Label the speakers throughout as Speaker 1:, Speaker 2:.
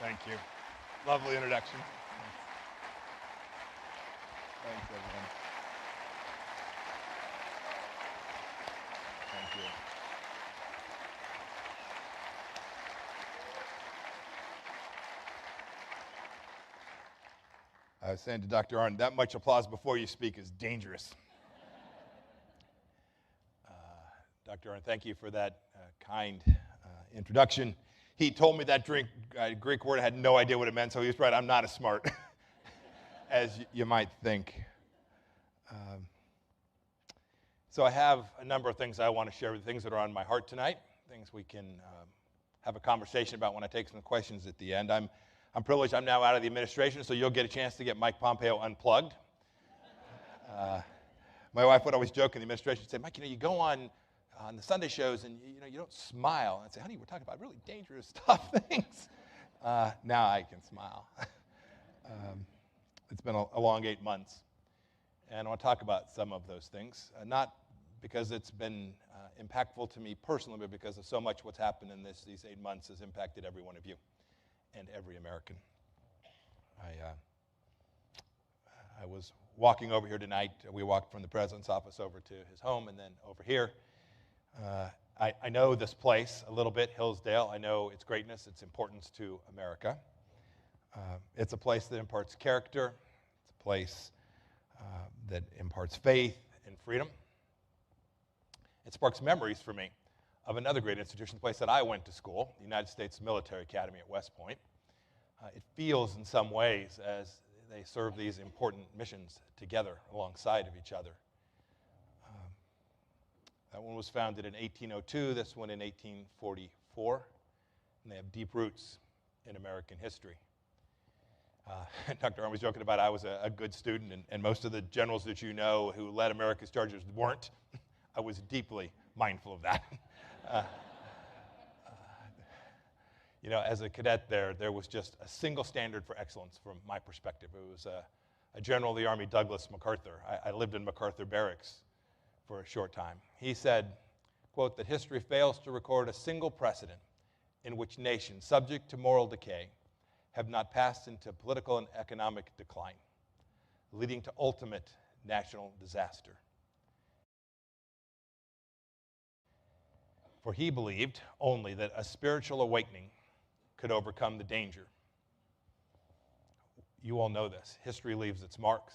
Speaker 1: Thank you. Lovely introduction. Thanks, everyone. Thank you. I was saying to Dr. Arndt, that much applause before you speak is dangerous. Dr. Arndt, thank you for that kind introduction. He told me that Greek word. I had no idea what it meant, so he was right. I'm not as smart as you might think. So I have a number of things I want to share with you, things that are on my heart tonight, things we can have a conversation about when I take some questions at the end. I'm privileged. I'm now out of the administration, so you'll get a chance to get Mike Pompeo unplugged. My wife would always joke in the administration, she'd say, Mike, you go on the Sunday shows and you don't smile. I'd say, honey, we're talking about really dangerous, tough things. Now I can smile. It's been a long 8 months. And I want to talk about some of those things, not because it's been impactful to me personally, but because of so much what's happened in these 8 months has impacted every one of you and every American. I was walking over here tonight. We walked from the president's office over to his home and then over here. I know this place a little bit, Hillsdale. I know its greatness, its importance to America. It's a place that imparts character. It's a place that imparts faith and freedom. It sparks memories for me of another great institution, the place that I went to school, the United States Military Academy at West Point. It feels in some ways as they serve these important missions together alongside of each other. That one was founded in 1802, this one in 1844, and they have deep roots in American history. Dr. Arndt was joking about I was a good student, and most of the generals that you know who led America's charges weren't. I was deeply mindful of that. As a cadet there was just a single standard for excellence from my perspective. It was a general of the Army, Douglas MacArthur. I lived in MacArthur Barracks for a short time. He said, quote, that history fails to record a single precedent in which nations subject to moral decay have not passed into political and economic decline, leading to ultimate national disaster. For he believed only that a spiritual awakening could overcome the danger. You all know this. History leaves its marks.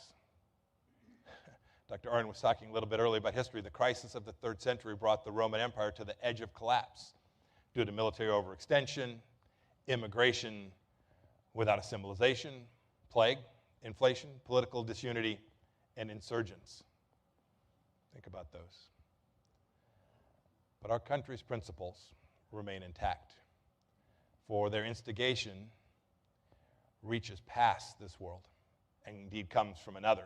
Speaker 1: Dr. Arndt was talking a little bit earlier about history. The crisis of the 3rd century brought the Roman Empire to the edge of collapse due to military overextension, immigration without assimilation, plague, inflation, political disunity, and insurgents. Think about those. But our country's principles remain intact, for their instigation reaches past this world and indeed comes from another.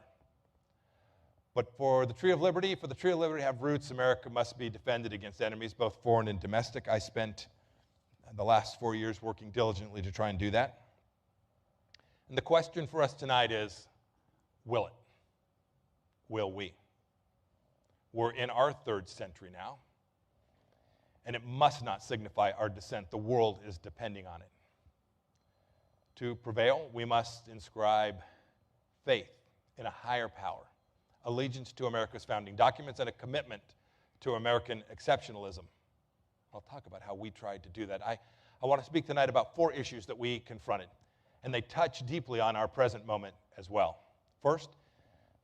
Speaker 1: But for the tree of liberty to have roots, America must be defended against enemies, both foreign and domestic. I spent the last 4 years working diligently to try and do that. And the question for us tonight is, will it? Will we? We're in our 3rd century now, and it must not signify our descent. The world is depending on it. To prevail, we must inscribe faith in a higher power, allegiance to America's founding documents, and a commitment to American exceptionalism. I'll talk about how we tried to do that. I want to speak tonight about 4 issues that we confronted, and they touch deeply on our present moment as well. First,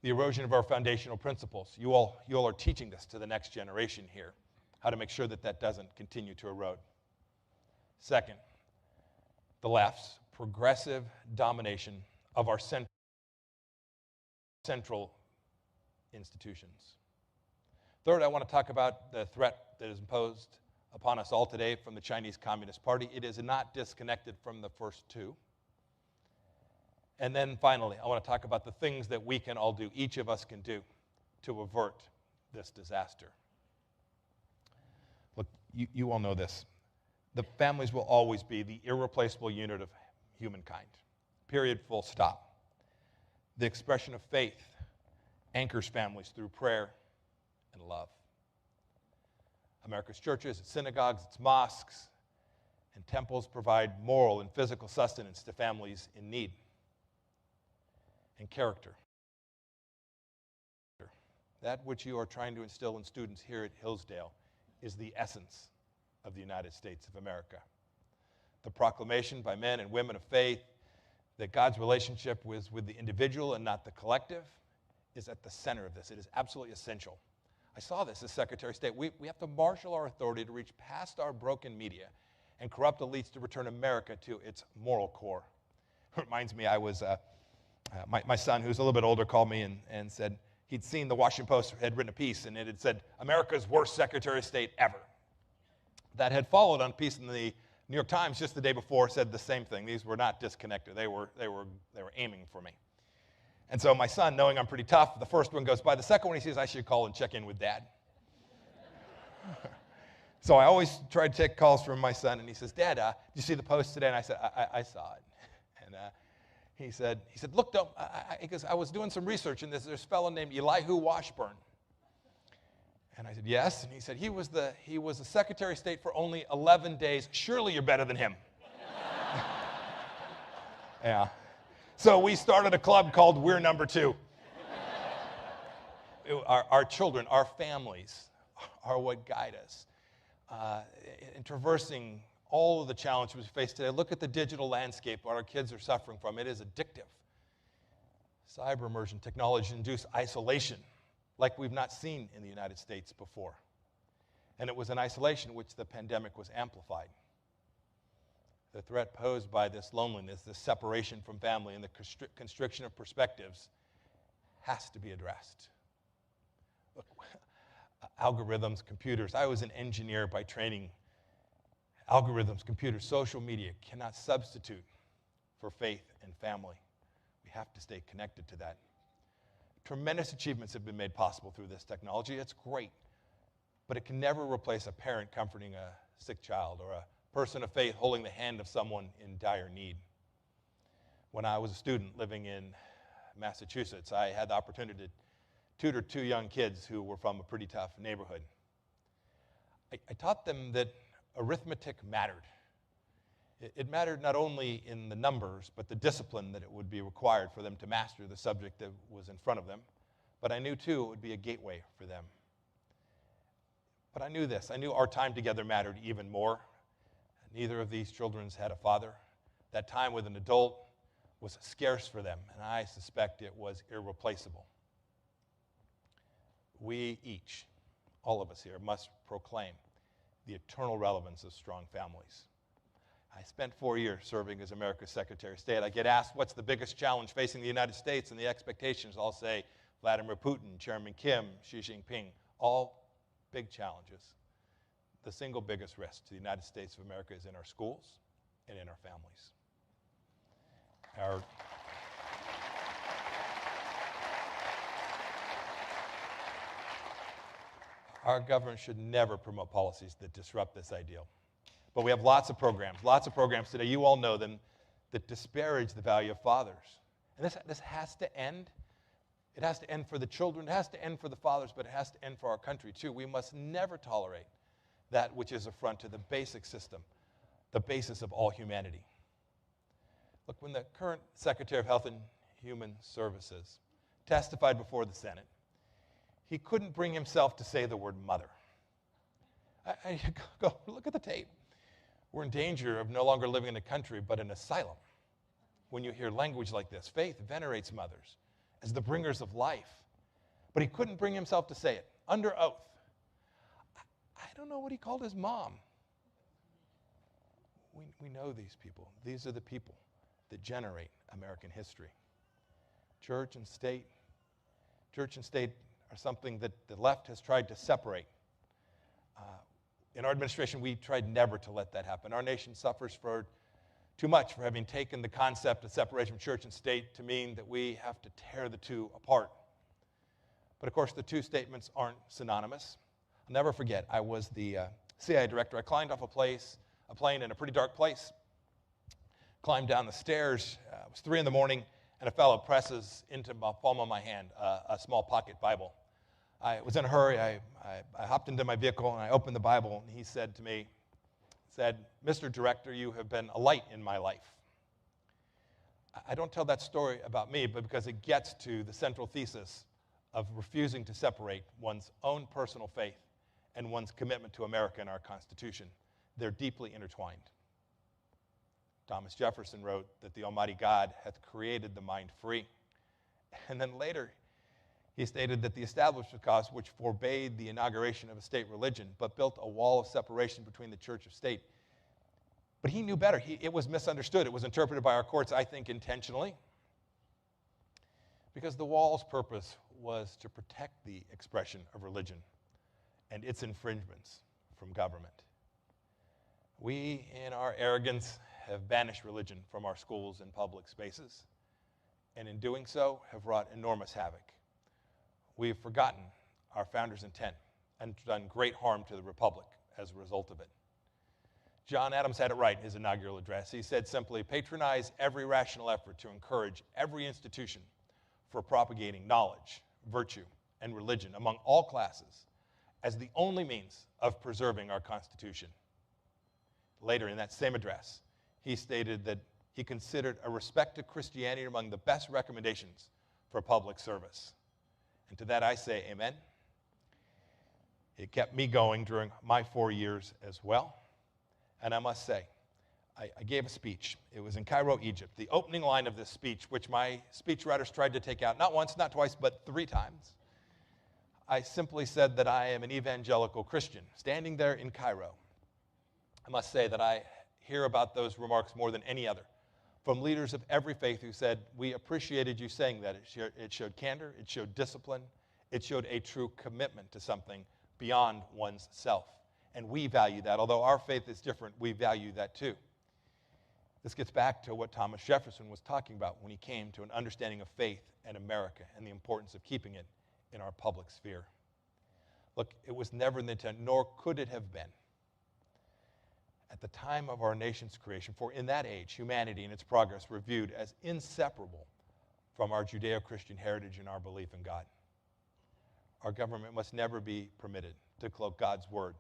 Speaker 1: the erosion of our foundational principles. You all are teaching this to the next generation here, how to make sure that doesn't continue to erode. Second, the left's progressive domination of our central institutions. Third, I want to talk about the threat that is imposed upon us all today from the Chinese Communist Party. It is not disconnected from the first 2. And then finally, I want to talk about the things that we can all do, each of us can do, to avert this disaster. Look, you all know this. The families will always be the irreplaceable unit of humankind. Period, full stop. The expression of faith anchors families through prayer and love. America's churches, its synagogues, its mosques, and temples provide moral and physical sustenance to families in need. And character. That which you are trying to instill in students here at Hillsdale is the essence of the United States of America. The proclamation by men and women of faith that God's relationship was with the individual and not the collective is at the center of this. It is absolutely essential. I saw this as Secretary of State. We have to marshal our authority to reach past our broken media and corrupt elites to return America to its moral core. It reminds me, my son, who's a little bit older, called me and said he'd seen the Washington Post had written a piece, and it had said, America's worst Secretary of State ever. That had followed on a piece in the New York Times just the day before said the same thing. These were not disconnected. They were aiming for me. And so my son, knowing I'm pretty tough, the first one goes by. The second one, he says, I should call and check in with Dad. So I always try to take calls from my son, and he says, Dad, did you see the post today? And I said, I saw it. And he said, look, because I was doing some research, and there's a fellow named Elihu Washburn. And I said, yes. And he said, he was the Secretary of State for only 11 days. Surely you're better than him. Yeah. So we started a club called We're Number 2. Our children, our families are what guide us. In traversing all of the challenges we face today, look at the digital landscape, what our kids are suffering from. It is addictive. Cyber immersion, technology-induced isolation, like we've not seen in the United States before. And it was an isolation which the pandemic was amplified. The threat posed by this loneliness, this separation from family, and the constriction of perspectives has to be addressed. Look, algorithms, computers. I was an engineer by training. Algorithms, computers, social media cannot substitute for faith and family. We have to stay connected to that. Tremendous achievements have been made possible through this technology. It's great, but it can never replace a parent comforting a sick child or a person of faith holding the hand of someone in dire need. When I was a student living in Massachusetts, I had the opportunity to tutor 2 young kids who were from a pretty tough neighborhood. I taught them that arithmetic mattered. It mattered not only in the numbers, but the discipline that it would be required for them to master the subject that was in front of them. But I knew, too, it would be a gateway for them. But I knew this. I knew our time together mattered even more. Neither of these children had a father. That time with an adult was scarce for them, and I suspect it was irreplaceable. We each, all of us here, must proclaim the eternal relevance of strong families. I spent 4 years serving as America's Secretary of State. I get asked, what's the biggest challenge facing the United States and the expectations? I'll say Vladimir Putin, Chairman Kim, Xi Jinping, all big challenges. The single biggest risk to the United States of America is in our schools and in our families. Our government should never promote policies that disrupt this ideal. But we have lots of programs today, you all know them, that disparage the value of fathers. And this has to end. It has to end for the children, it has to end for the fathers, but it has to end for our country too. We must never tolerate that which is affront to the basic system, the basis of all humanity. Look, when the current Secretary of Health and Human Services testified before the Senate, he couldn't bring himself to say the word mother. Go look at the tape. We're in danger of no longer living in a country, but an asylum. When you hear language like this, faith venerates mothers as the bringers of life. But he couldn't bring himself to say it under oath. I don't know what he called his mom. We know these people. These are the people that generate American history. Church and state are something that the left has tried to separate. In our administration, we tried never to let that happen. Our nation suffers for too much for having taken the concept of separation from church and state to mean that we have to tear the two apart. But of course, the two statements aren't synonymous. I'll never forget, I was the CIA director. I climbed off a plane in a pretty dark place, climbed down the stairs. It was 3 a.m, and a fellow presses into the palm of my hand a small pocket Bible. I was in a hurry. I hopped into my vehicle, and I opened the Bible, and he said to me, said, "Mr. Director, you have been a light in my life." I don't tell that story about me, but because it gets to the central thesis of refusing to separate one's own personal faith and one's commitment to America and our Constitution. They're deeply intertwined. Thomas Jefferson wrote that the Almighty God hath created the mind free. And then later, he stated that the Establishment Clause, which forbade the inauguration of a state religion, but built a wall of separation between the church and state. But he knew better. It was misunderstood. It was interpreted by our courts, I think, intentionally, because the wall's purpose was to protect the expression of religion and its infringements from government. We, in our arrogance, have banished religion from our schools and public spaces, and in doing so have wrought enormous havoc. We have forgotten our founders' intent and done great harm to the republic as a result of it. John Adams had it right in his inaugural address. He said simply, "Patronize every rational effort to encourage every institution for propagating knowledge, virtue, and religion among all classes as the only means of preserving our Constitution." Later in that same address, he stated that he considered a respect to Christianity among the best recommendations for public service. And to that I say amen. It kept me going during my 4 years as well. And I must say, I gave a speech. It was in Cairo, Egypt. The opening line of this speech, which my speechwriters tried to take out not once, not twice, but 3 times, I simply said that I am an evangelical Christian, standing there in Cairo. I must say that I hear about those remarks more than any other from leaders of every faith who said, "We appreciated you saying that. It showed candor, it showed discipline, it showed a true commitment to something beyond one's self. And we value that. Although our faith is different, we value that too." This gets back to what Thomas Jefferson was talking about when he came to an understanding of faith and America and the importance of keeping it in our public sphere. Look, it was never the intent, nor could it have been, at the time of our nation's creation, for in that age, humanity and its progress were viewed as inseparable from our Judeo-Christian heritage and our belief in God. Our government must never be permitted to cloak God's word.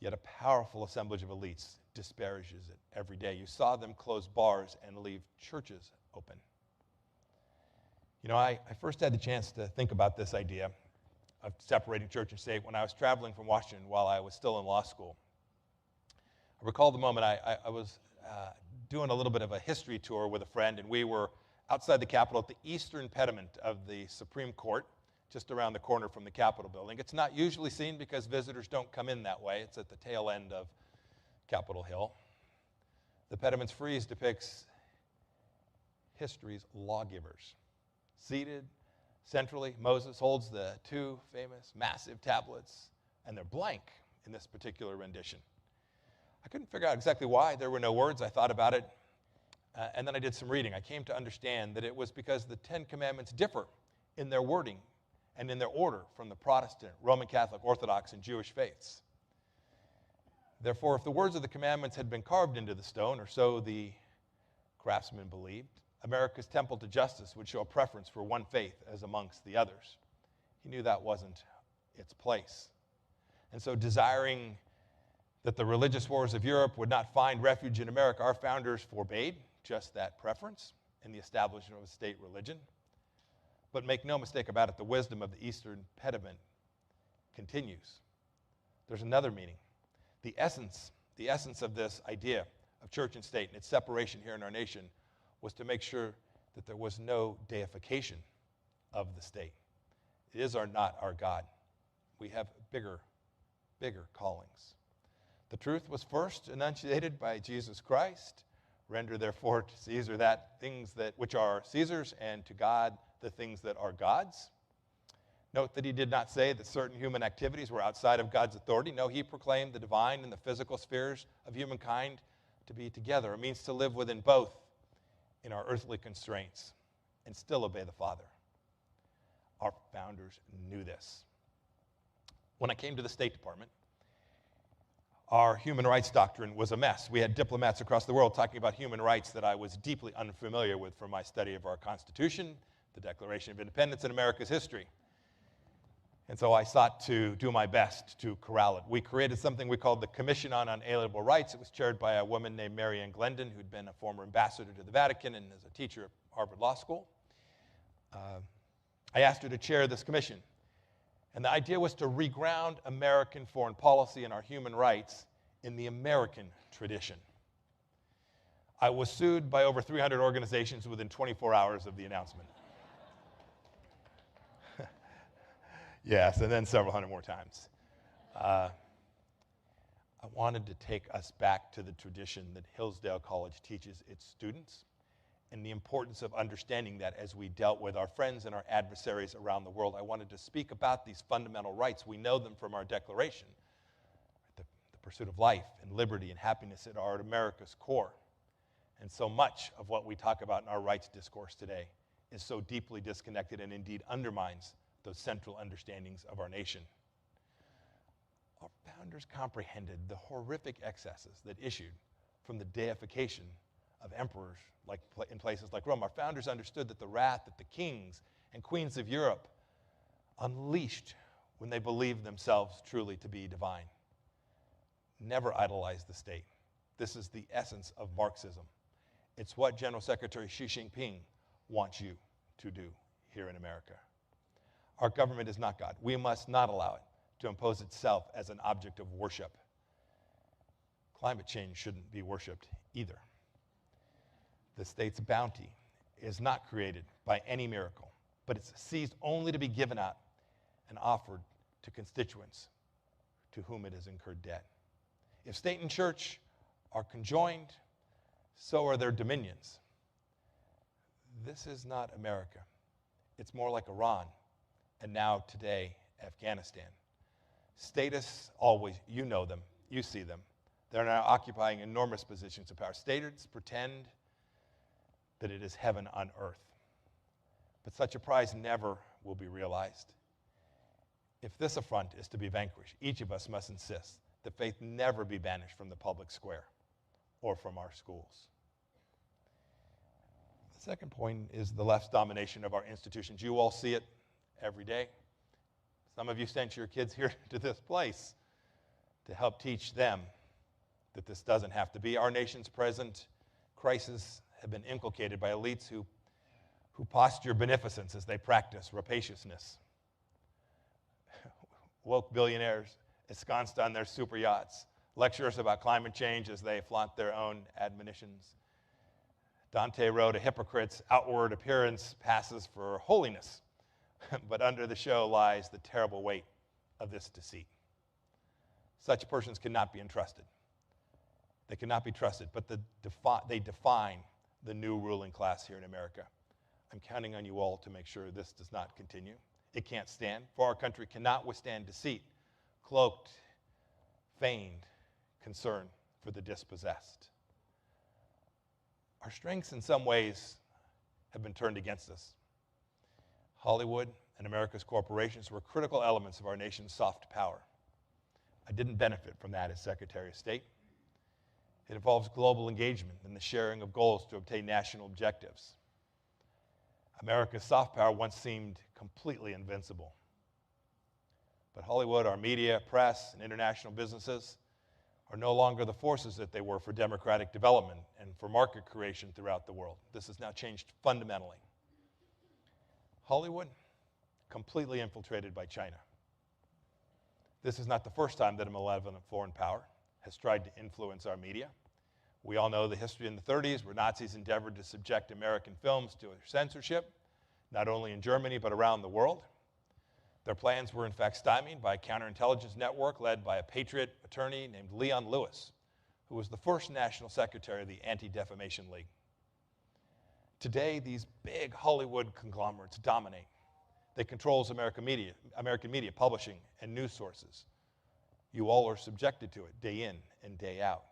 Speaker 1: Yet a powerful assemblage of elites disparages it every day. You saw them close bars and leave churches open. You know, I first had the chance to think about this idea of separating church and state when I was traveling from Washington while I was still in law school. I recall the moment I was doing a little bit of a history tour with a friend, and we were outside the Capitol at the eastern pediment of the Supreme Court, just around the corner from the Capitol building. It's not usually seen because visitors don't come in that way. It's at the tail end of Capitol Hill. The pediment's frieze depicts history's lawgivers. Seated centrally, Moses holds the 2 famous massive tablets, and they're blank in this particular rendition. I couldn't figure out exactly why there were no words. I thought about it, and then I did some reading. I came to understand that it was because the 10 Commandments differ in their wording and in their order from the Protestant, Roman Catholic, Orthodox, and Jewish faiths. Therefore, if the words of the commandments had been carved into the stone, or so the craftsmen believed, America's temple to justice would show a preference for one faith as amongst the others. He knew that wasn't its place. And so, desiring that the religious wars of Europe would not find refuge in America, our founders forbade just that preference in the establishment of a state religion. But make no mistake about it, the wisdom of the Eastern pediment continues. There's another meaning. The essence of this idea of church and state and its separation here in our nation was to make sure that there was no deification of the state. It is not our God. We have bigger callings. The truth was first enunciated by Jesus Christ. Render therefore to Caesar that things that which are Caesar's, and to God the things that are God's. Note that he did not say that certain human activities were outside of God's authority. No, he proclaimed the divine and the physical spheres of humankind to be together. It means to live within both in our earthly constraints and still obey the Father. Our founders knew this. When I came to the State Department, our human rights doctrine was a mess. We had diplomats across the world talking about human rights that I was deeply unfamiliar with from my study of our Constitution, the Declaration of Independence, and America's history. And so I sought to do my best to corral it. We created something we called the Commission on Unalienable Rights. It was chaired by a woman named Mary Ann Glendon, who'd been a former ambassador to the Vatican and is a teacher at Harvard Law School. I asked her to chair this commission. And the idea was to reground American foreign policy and our human rights in the American tradition. I was sued by over 300 organizations within 24 hours of the announcement. Yes, and then several hundred more times. I wanted to take us back to the tradition that Hillsdale College teaches its students and the importance of understanding that as we dealt with our friends and our adversaries around the world. I wanted to speak about these fundamental rights. We know them from our Declaration. The pursuit of life and liberty and happiness are at America's core. And so much of what we talk about in our rights discourse today is so deeply disconnected and indeed undermines those central understandings of our nation. Our founders comprehended the horrific excesses that issued from the deification of emperors in places like Rome. Our founders understood that the wrath that the kings and queens of Europe unleashed when they believed themselves truly to be divine. Never idolize the state. This is the essence of Marxism. It's what General Secretary Xi Jinping wants you to do here in America. Our government is not God. We must not allow it to impose itself as an object of worship. Climate change shouldn't be worshiped either. The state's bounty is not created by any miracle, but it's seized only to be given out and offered to constituents to whom it has incurred debt. If state and church are conjoined, so are their dominions. This is not America. It's more like Iran, and now today, Afghanistan. Statists always, you know them, you see them. They're now occupying enormous positions of power. Statists pretend that it is heaven on earth. But such a prize never will be realized. If this affront is to be vanquished, each of us must insist that faith never be banished from the public square or from our schools. The second point is the left's domination of our institutions. You all see it every day. Some of you sent your kids here to this place to help teach them that this doesn't have to be. Our nation's present crisis have been inculcated by elites who posture beneficence as they practice rapaciousness. Woke billionaires ensconced on their super yachts, lecture us about climate change as they flaunt their own admonitions. Dante wrote, a hypocrite's outward appearance passes for holiness, but under the show lies the terrible weight of this deceit. Such persons cannot be entrusted. They cannot be trusted, but they define the new ruling class here in America. I'm counting on you all to make sure this does not continue. It can't stand, for our country cannot withstand deceit, cloaked, feigned concern for the dispossessed. Our strengths in some ways have been turned against us. Hollywood and America's corporations were critical elements of our nation's soft power. I didn't benefit from that as Secretary of State. It involves global engagement and the sharing of goals to obtain national objectives. America's soft power once seemed completely invincible. But Hollywood, our media, press, and international businesses are no longer the forces that they were for democratic development and for market creation throughout the world. This has now changed fundamentally. Hollywood, completely infiltrated by China. This is not the first time that a malevolent foreign power has tried to influence our media. We all know the history in the 30s where Nazis endeavored to subject American films to censorship, not only in Germany but around the world. Their plans were in fact stymied by a counterintelligence network led by a patriot attorney named Leon Lewis, who was the first national secretary of the Anti-Defamation League. Today, these big Hollywood conglomerates dominate. They control American media, publishing, and news sources. You all are subjected to it day in and day out.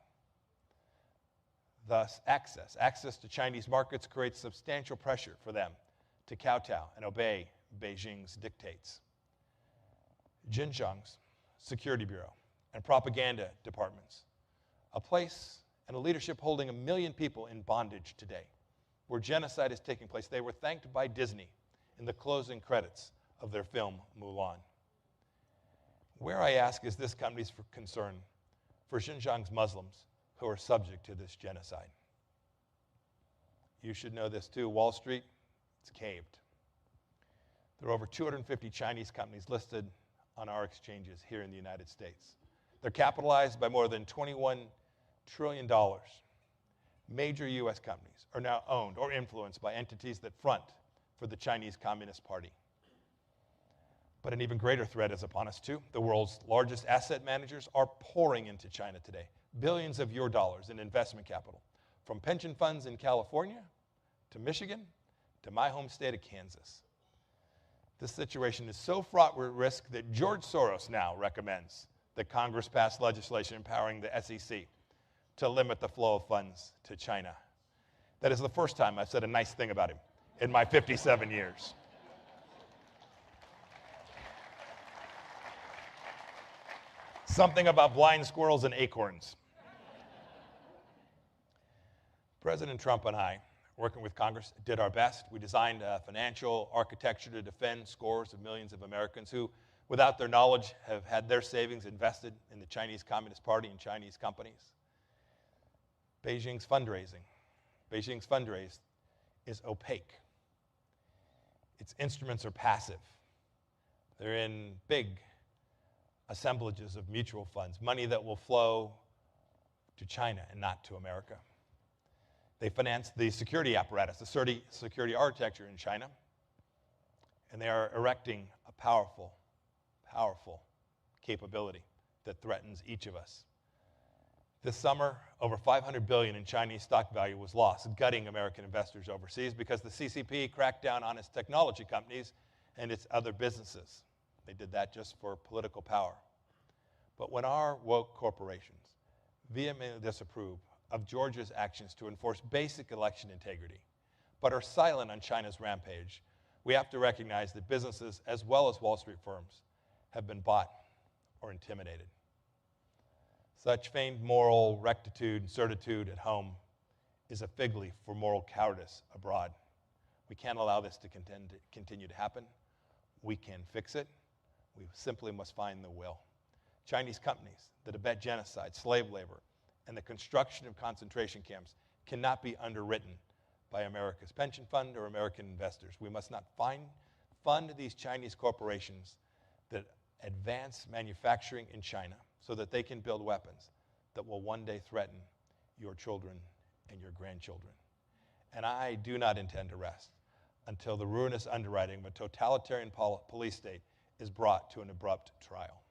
Speaker 1: Thus, access to Chinese markets creates substantial pressure for them to kowtow and obey Beijing's dictates. Xinjiang's Security Bureau and propaganda departments, a place and a leadership holding 1 million people in bondage today, where genocide is taking place. They were thanked by Disney in the closing credits of their film Mulan. Where, I ask, is this company's concern for Xinjiang's Muslims who are subject to this genocide? You should know this too. Wall Street, it's caved. There are over 250 Chinese companies listed on our exchanges here in the United States. They're capitalized by more than $21 trillion. Major U.S. companies are now owned or influenced by entities that front for the Chinese Communist Party. But an even greater threat is upon us too. The world's largest asset managers are pouring into China today. Billions of your dollars in investment capital, from pension funds in California to Michigan to my home state of Kansas. This situation is so fraught with risk that George Soros now recommends that Congress pass legislation empowering the SEC to limit the flow of funds to China. That is the first time I've said a nice thing about him in my 57 years. Something about blind squirrels and acorns. President Trump and I, working with Congress, did our best. We designed a financial architecture to defend scores of millions of Americans who, without their knowledge, have had their savings invested in the Chinese Communist Party and Chinese companies. Beijing's fundraise is opaque. Its instruments are passive. They're in big assemblages of mutual funds, money that will flow to China and not to America. They finance the security apparatus, the security architecture in China, and they are erecting a powerful, powerful capability that threatens each of us. This summer, over $500 billion in Chinese stock value was lost, gutting American investors overseas because the CCP cracked down on its technology companies and its other businesses. They did that just for political power. But when our woke corporations vehemently disapprove of Georgia's actions to enforce basic election integrity, but are silent on China's rampage, we have to recognize that businesses, as well as Wall Street firms, have been bought or intimidated. Such feigned moral rectitude and certitude at home is a fig leaf for moral cowardice abroad. We can't allow this to continue to happen. We can fix it. We simply must find the will. Chinese companies that abet genocide, slave labor, and the construction of concentration camps cannot be underwritten by America's pension fund or American investors. We must not fund these Chinese corporations that advance manufacturing in China so that they can build weapons that will one day threaten your children and your grandchildren. And I do not intend to rest until the ruinous underwriting of a totalitarian police state is brought to an abrupt trial.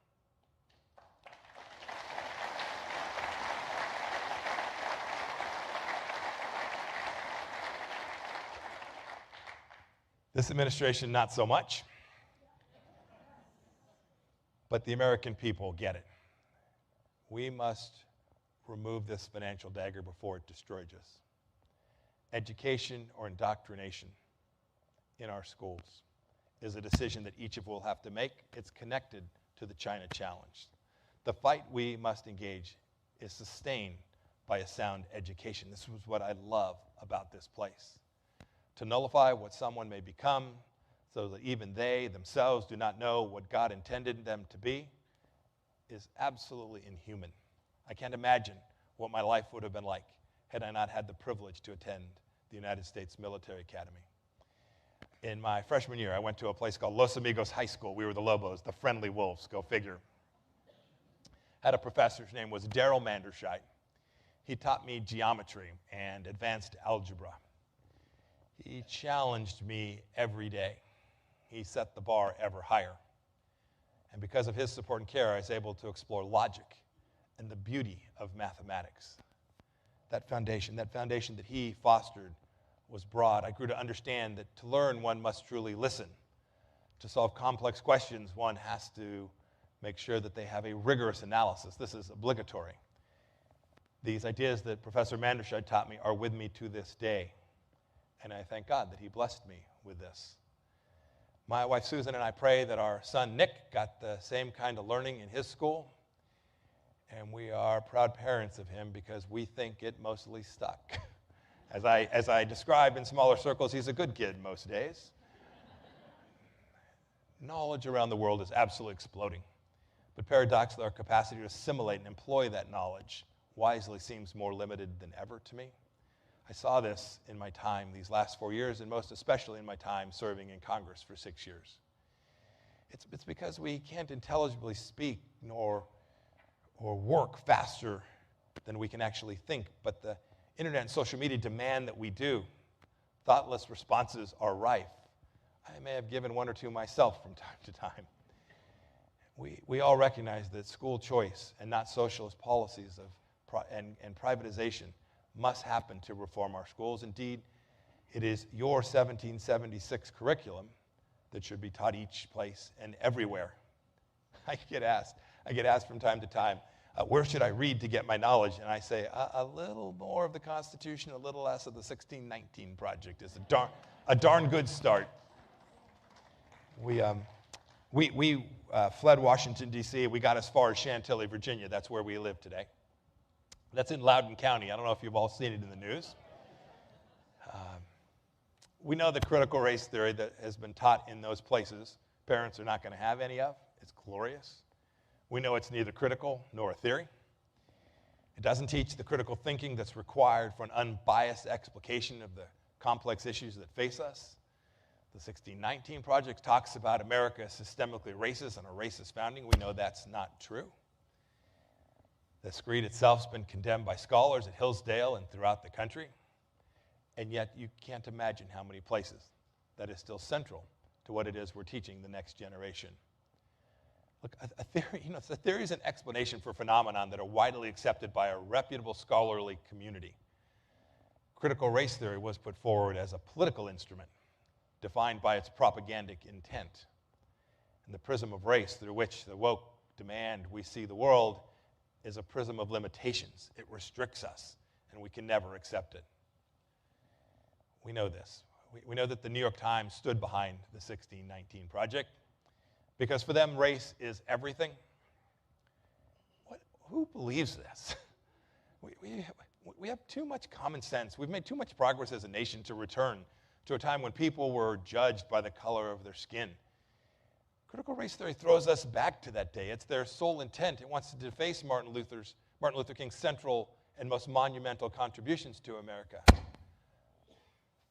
Speaker 1: This administration, not so much. But the American people get it. We must remove this financial dagger before it destroys us. Education or indoctrination in our schools is a decision that each of us will have to make. It's connected to the China challenge. The fight we must engage is sustained by a sound education. This was what I love about this place. To nullify what someone may become so that even they themselves do not know what God intended them to be is absolutely inhuman. I can't imagine what my life would have been like had I not had the privilege to attend the United States Military Academy. In my freshman year, I went to a place called Los Amigos High School. We were the Lobos, the friendly wolves, go figure. Had a professor, his name was Daryl Manderscheid. He taught me geometry and advanced algebra. He challenged me every day. He set the bar ever higher. And because of his support and care, I was able to explore logic and the beauty of mathematics. That foundation that he fostered was broad. I grew to understand that to learn, one must truly listen. To solve complex questions, one has to make sure that they have a rigorous analysis. This is obligatory. These ideas that Professor Manderscheid taught me are with me to this day. And I thank God that he blessed me with this. My wife Susan and I pray that our son Nick got the same kind of learning in his school. And we are proud parents of him because we think it mostly stuck. As I describe in smaller circles, he's a good kid most days. Knowledge around the world is absolutely exploding. But paradoxically, our capacity to assimilate and employ that knowledge wisely seems more limited than ever to me. I saw this in my time these last 4 years, and most especially in my time serving in Congress for 6 years. It's because we can't intelligibly speak or work faster than we can actually think, but the internet and social media demand that we do. Thoughtless responses are rife. I may have given one or two myself from time to time. We all recognize that school choice and not socialist policies and privatization must happen to reform our schools. Indeed, it is your 1776 curriculum that should be taught each place and everywhere. I get asked from time to time, where should I read to get my knowledge? And I say, a little more of the Constitution, a little less of the 1619 Project is a darn good start. We fled Washington, D.C. We got as far as Chantilly, Virginia. That's where we live today. That's in Loudoun County. I don't know if you've all seen it in the news. We know the critical race theory that has been taught in those places, parents are not going to have any of. It's glorious. We know it's neither critical nor a theory. It doesn't teach the critical thinking that's required for an unbiased explication of the complex issues that face us. The 1619 Project talks about America as systemically racist and a racist founding. We know that's not true. This creed itself has been condemned by scholars at Hillsdale and throughout the country, and yet you can't imagine how many places that is still central to what it is we're teaching the next generation. Look, a theory is an explanation for phenomenon that are widely accepted by a reputable scholarly community. Critical race theory was put forward as a political instrument, defined by its propagandic intent. And the prism of race through which the woke demand we see the world is a prism of limitations. It restricts us, and we can never accept it. We know this. We know that the New York Times stood behind the 1619 Project because for them, race is everything. Who believes this? We have too much common sense. We've made too much progress as a nation to return to a time when people were judged by the color of their skin. Critical race theory throws us back to that day. It's their sole intent. It wants to deface Martin Luther King's central and most monumental contributions to America.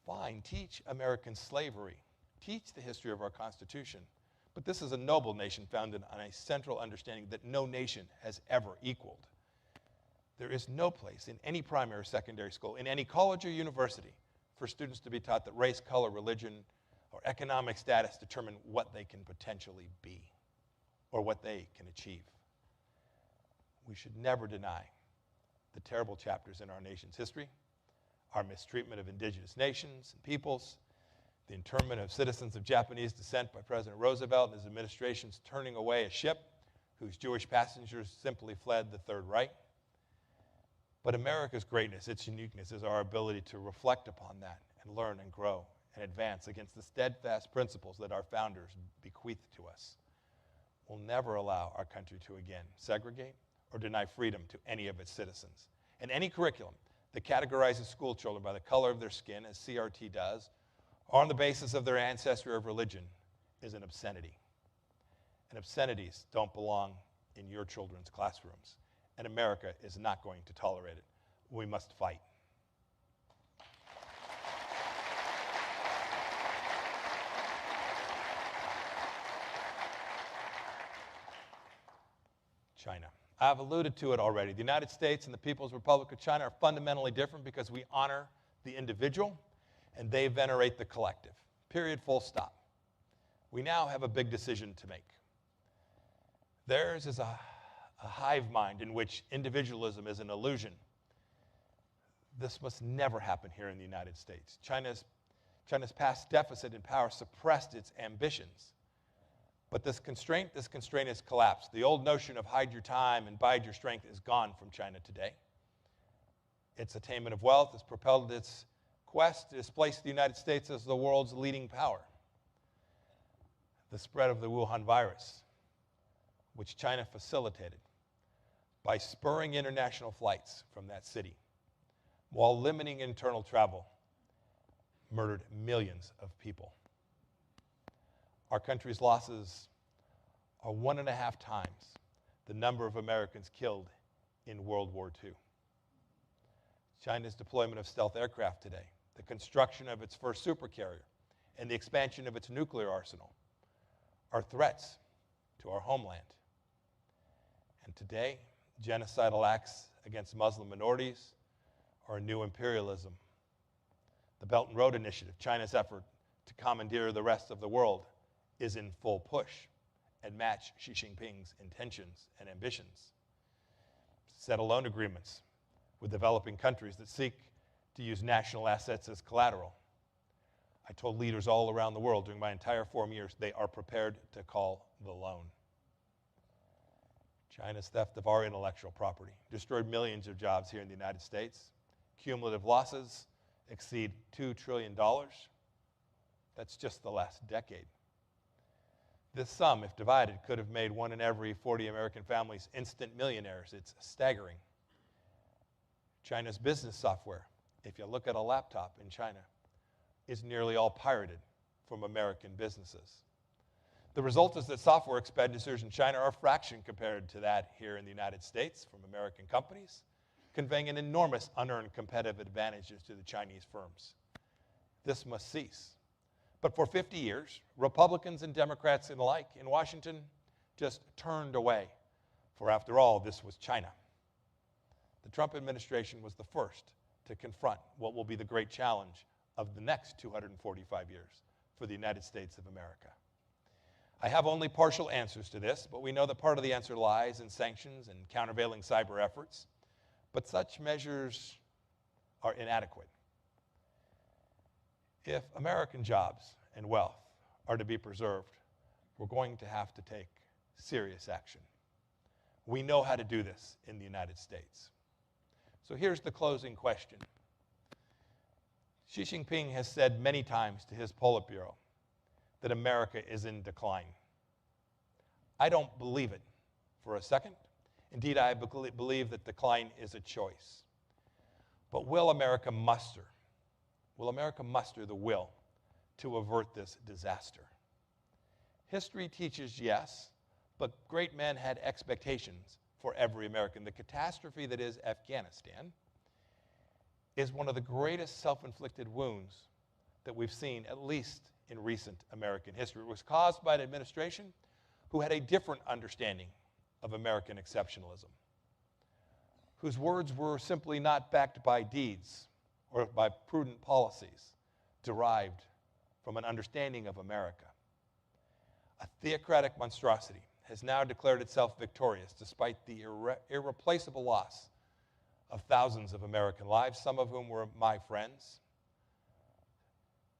Speaker 1: Fine, teach American slavery. Teach the history of our Constitution. But this is a noble nation founded on a central understanding that no nation has ever equaled. There is no place in any primary or secondary school, in any college or university, for students to be taught that race, color, religion, or economic status determine what they can potentially be or what they can achieve. We should never deny the terrible chapters in our nation's history, our mistreatment of indigenous nations and peoples, the internment of citizens of Japanese descent by President Roosevelt and his administration's turning away a ship whose Jewish passengers simply fled the Third Reich. But America's greatness, its uniqueness, is our ability to reflect upon that and learn and grow and advance against the steadfast principles that our founders bequeathed to us. We'll never allow our country to again segregate or deny freedom to any of its citizens. And any curriculum that categorizes school children by the color of their skin, as CRT does, or on the basis of their ancestry or of religion, is an obscenity. And obscenities don't belong in your children's classrooms. And America is not going to tolerate it. We must fight. China. I've alluded to it already. The United States and the People's Republic of China are fundamentally different because we honor the individual and they venerate the collective. Period, full stop. We now have a big decision to make. Theirs is a hive mind in which individualism is an illusion. This must never happen here in the United States. China's past deficit in power suppressed its ambitions. But this constraint has collapsed. The old notion of hide your time and bide your strength is gone from China today. Its attainment of wealth has propelled its quest to displace the United States as the world's leading power. The spread of the Wuhan virus, which China facilitated by spurring international flights from that city, while limiting internal travel, murdered millions of people. Our country's losses are 1.5 times the number of Americans killed in World War II. China's deployment of stealth aircraft today, the construction of its first supercarrier, and the expansion of its nuclear arsenal are threats to our homeland. And today, genocidal acts against Muslim minorities are a new imperialism. The Belt and Road Initiative, China's effort to commandeer the rest of the world, is in full push and match Xi Jinping's intentions and ambitions. Settle loan agreements with developing countries that seek to use national assets as collateral. I told leaders all around the world during my entire 4 years they are prepared to call the loan. China's theft of our intellectual property destroyed millions of jobs here in the United States. Cumulative losses exceed $2 trillion. That's just the last decade. This sum, if divided, could have made 1 in every 40 American families instant millionaires. It's staggering. China's business software, if you look at a laptop in China, is nearly all pirated from American businesses. The result is that software expenditures in China are a fraction compared to that here in the United States from American companies, conveying an enormous unearned competitive advantages to the Chinese firms. This must cease. But for 50 years, Republicans and Democrats alike in Washington just turned away, for after all, this was China. The Trump administration was the first to confront what will be the great challenge of the next 245 years for the United States of America. I have only partial answers to this, but we know that part of the answer lies in sanctions and countervailing cyber efforts, but such measures are inadequate. If American jobs and wealth are to be preserved, we're going to have to take serious action. We know how to do this in the United States. So here's the closing question. Xi Jinping has said many times to his Politburo that America is in decline. I don't believe it for a second. Indeed, I believe that decline is a choice. But will America muster the will to avert this disaster? History teaches yes, but great men had expectations for every American. The catastrophe that is Afghanistan is one of the greatest self-inflicted wounds that we've seen, at least in recent American history. It was caused by an administration who had a different understanding of American exceptionalism, whose words were simply not backed by deeds or by prudent policies derived from an understanding of America. A theocratic monstrosity has now declared itself victorious despite the irreplaceable loss of thousands of American lives, some of whom were my friends.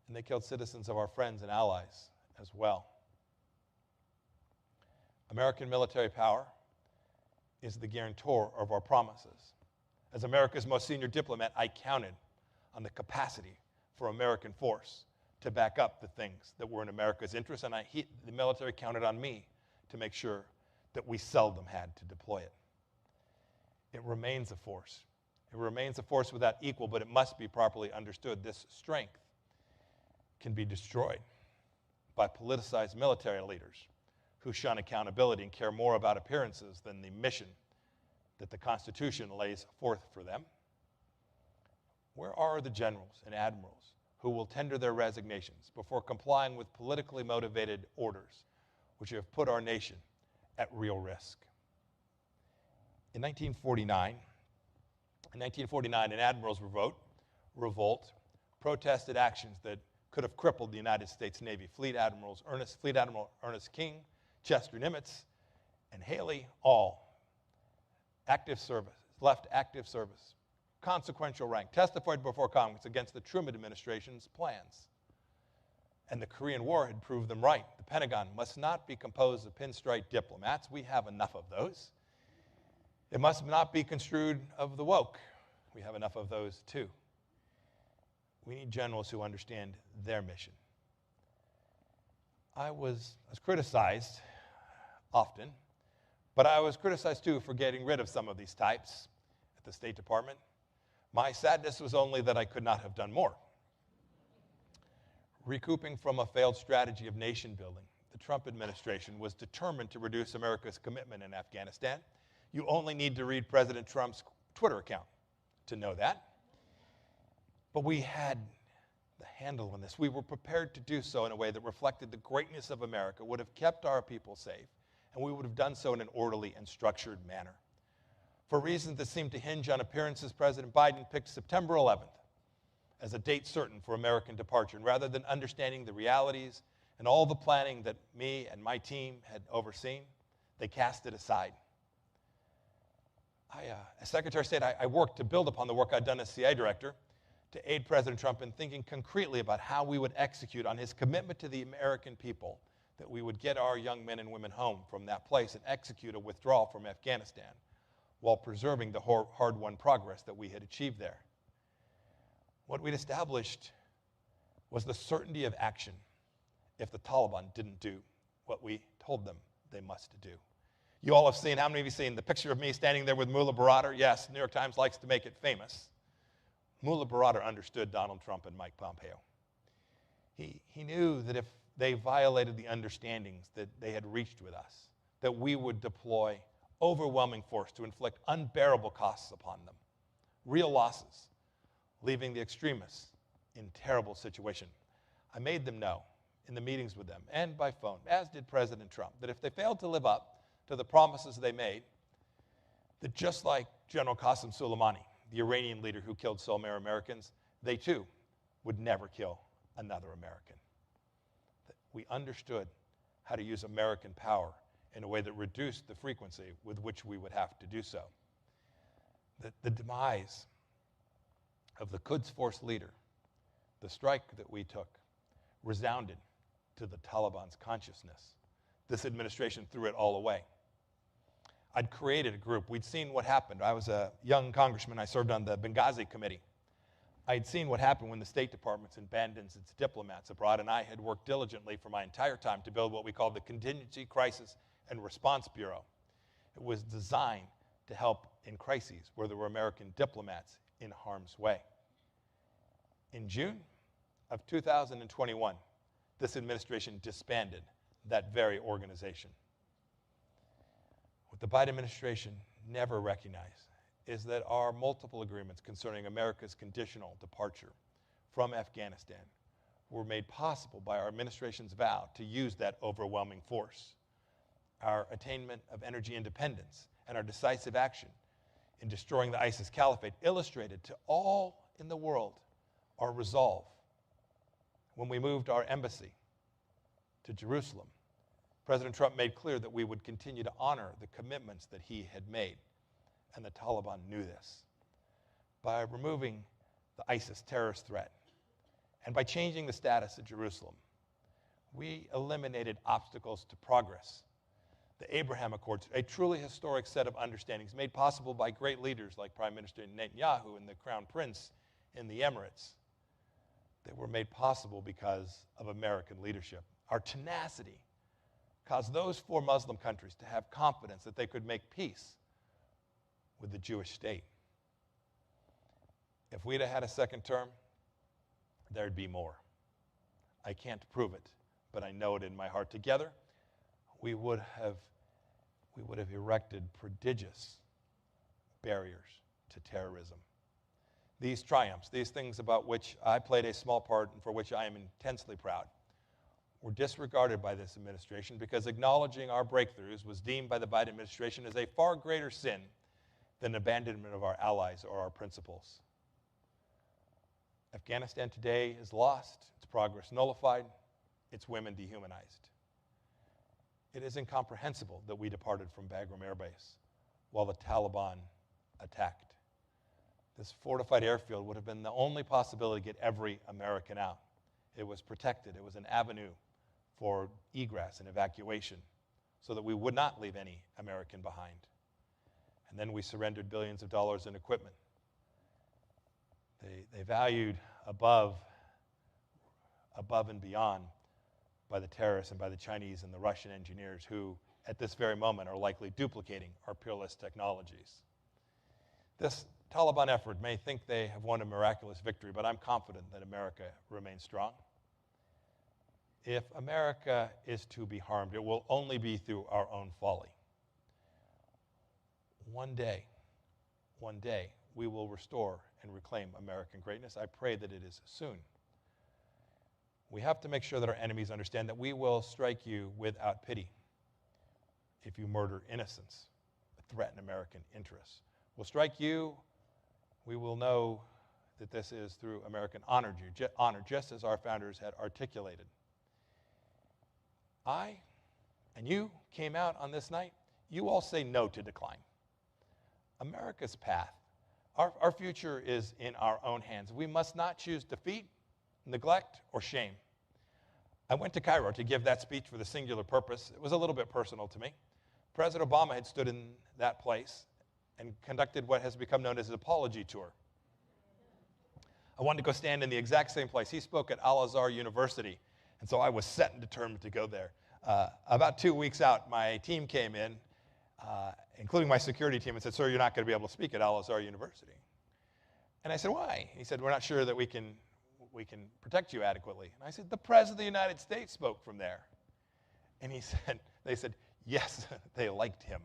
Speaker 1: And they killed citizens of our friends and allies as well. American military power is the guarantor of our promises. As America's most senior diplomat, I counted on the capacity for American force to back up the things that were in America's interest, and the military counted on me to make sure that we seldom had to deploy it. It remains a force. It remains a force without equal, but it must be properly understood. This strength can be destroyed by politicized military leaders who shun accountability and care more about appearances than the mission that the Constitution lays forth for them. Where are the generals and admirals who will tender their resignations before complying with politically motivated orders which have put our nation at real risk? In 1949, an admiral's revolt protested actions that could have crippled the United States Navy. Fleet Admiral Ernest King, Chester Nimitz, and Haley all left active service, consequential rank, testified before Congress against the Truman administration's plans. And the Korean War had proved them right. The Pentagon must not be composed of pinstripe diplomats. We have enough of those. It must not be construed of the woke. We have enough of those too. We need generals who understand their mission. I was criticized often, but I was criticized too for getting rid of some of these types at the State Department. My sadness was only that I could not have done more. Recouping from a failed strategy of nation building, the Trump administration was determined to reduce America's commitment in Afghanistan. You only need to read President Trump's Twitter account to know that. But we had the handle on this. We were prepared to do so in a way that reflected the greatness of America, would have kept our people safe, and we would have done so in an orderly and structured manner. For reasons that seemed to hinge on appearances, President Biden picked September 11th as a date certain for American departure. And rather than understanding the realities and all the planning that me and my team had overseen, they cast it aside. As Secretary of State, I worked to build upon the work I'd done as CIA director to aid President Trump in thinking concretely about how we would execute on his commitment to the American people, that we would get our young men and women home from that place and execute a withdrawal from Afghanistan while preserving the hard-won progress that we had achieved there. What we'd established was the certainty of action if the Taliban didn't do what we told them they must do. You all have seen, how many of you have seen the picture of me standing there with Mullah Baradar? Yes, New York Times likes to make it famous. Mullah Baradar understood Donald Trump and Mike Pompeo. He knew that if they violated the understandings that they had reached with us, that we would deploy overwhelming force to inflict unbearable costs upon them, real losses, leaving the extremists in terrible situation. I made them know in the meetings with them and by phone, as did President Trump, that if they failed to live up to the promises they made, that just like General Qasem Soleimani, the Iranian leader who killed so many Americans, they too would never kill another American. That we understood how to use American power in a way that reduced the frequency with which we would have to do so. That the demise of the Quds Force leader, the strike that we took, resounded to the Taliban's consciousness. This administration threw it all away. I'd created a group. We'd seen what happened. I was a young congressman. I served on the Benghazi committee. I'd seen what happened when the State Department abandoned its diplomats abroad, and I had worked diligently for my entire time to build what we called the Contingency Crisis and Response Bureau. It was designed to help in crises where there were American diplomats in harm's way. In June of 2021, this administration disbanded that very organization. What the Biden administration never recognized is that our multiple agreements concerning America's conditional departure from Afghanistan were made possible by our administration's vow to use that overwhelming force. Our attainment of energy independence and our decisive action in destroying the ISIS caliphate illustrated to all in the world our resolve. When we moved our embassy to Jerusalem, President Trump made clear that we would continue to honor the commitments that he had made, and the Taliban knew this. By removing the ISIS terrorist threat and by changing the status of Jerusalem, we eliminated obstacles to progress. The Abraham Accords, a truly historic set of understandings made possible by great leaders like Prime Minister Netanyahu and the Crown Prince in the Emirates, they were made possible because of American leadership. Our tenacity caused those 4 Muslim countries to have confidence that they could make peace with the Jewish state. If we'd have had a second term, there'd be more. I can't prove it, but I know it in my heart. Together, we would have erected prodigious barriers to terrorism. These triumphs, these things about which I played a small part and for which I am intensely proud, were disregarded by this administration because acknowledging our breakthroughs was deemed by the Biden administration as a far greater sin than abandonment of our allies or our principles. Afghanistan today is lost, its progress nullified, its women dehumanized. It is incomprehensible that we departed from Bagram Air Base while the Taliban attacked. This fortified airfield would have been the only possibility to get every American out. It was protected. It was an avenue for egress and evacuation so that we would not leave any American behind. And then we surrendered billions of dollars in equipment. They valued above and beyond by the terrorists and by the Chinese and the Russian engineers who, at this very moment, are likely duplicating our peerless technologies. This Taliban effort may think they have won a miraculous victory, but I'm confident that America remains strong. If America is to be harmed, it will only be through our own folly. One day, we will restore and reclaim American greatness. I pray that it is soon. We have to make sure that our enemies understand that we will strike you without pity if you murder innocents, threaten American interests. We'll strike you. We will know that this is through American honor, just as our founders had articulated. I and you came out on this night. You all say no to decline. America's path, our future is in our own hands. We must not choose defeat, neglect, or shame. I went to Cairo to give that speech with a singular purpose. It was a little bit personal to me. President Obama had stood in that place and conducted what has become known as an apology tour. I wanted to go stand in the exact same place. He spoke at Al-Azhar University, and so I was set and determined to go there. About 2 weeks out, my team came in, including my security team, and said, "Sir, you're not going to be able to speak at Al-Azhar University." And I said, "Why?" He said, "We're not sure that we can protect you adequately." And I said, "The President of the United States spoke from there." And they said, yes, they liked him.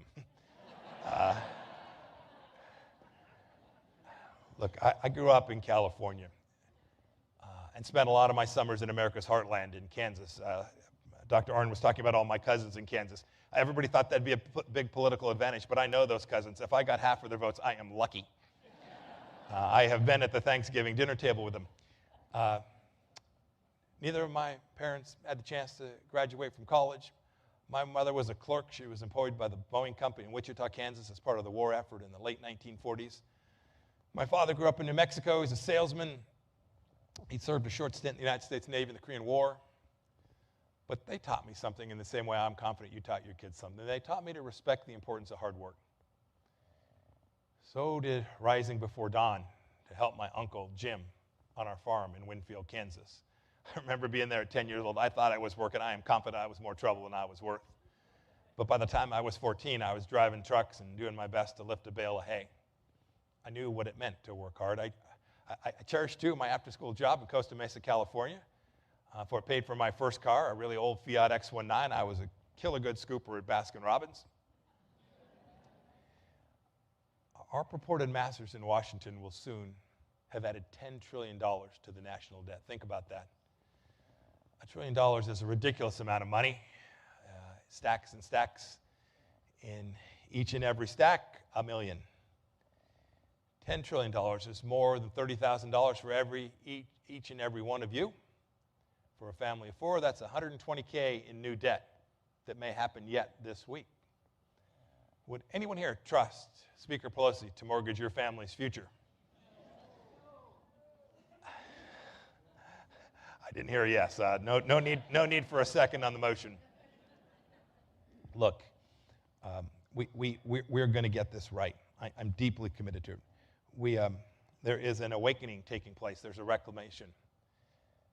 Speaker 1: Look, I grew up in California and spent a lot of my summers in America's heartland in Kansas. Dr. Arnn was talking about all my cousins in Kansas. Everybody thought that'd be a big political advantage, but I know those cousins. If I got half of their votes, I am lucky. I have been at the Thanksgiving dinner table with them. Neither of my parents had the chance to graduate from college. My mother was a clerk. She was employed by the Boeing Company in Wichita, Kansas, as part of the war effort in the late 1940s. My father grew up in New Mexico. He's a salesman. He served a short stint in the United States Navy in the Korean War. But they taught me something in the same way I'm confident you taught your kids something. They taught me to respect the importance of hard work. So did rising before dawn to help my uncle Jim on our farm in Winfield, Kansas. I remember being there at 10 years old. I thought I was working. I am confident I was more trouble than I was worth. But by the time I was 14, I was driving trucks and doing my best to lift a bale of hay. I knew what it meant to work hard. I cherished, too, my after-school job in Costa Mesa, California. For it paid for my first car, a really old Fiat X19. I was a killer good scooper at Baskin-Robbins. Our purported masters in Washington will soon have added $10 trillion to the national debt. Think about that. $1 trillion is a ridiculous amount of money. Stacks and stacks. In each and every stack, $1 million. $10 trillion is more than $30,000 for each and every one of you. For a family of 4, that's $120K in new debt that may happen yet this week. Would anyone here trust Speaker Pelosi to mortgage your family's future? I didn't hear a yes. No need for a second on the motion. Look, we're going to get this right. I'm deeply committed to it. There is an awakening taking place. There's a reclamation.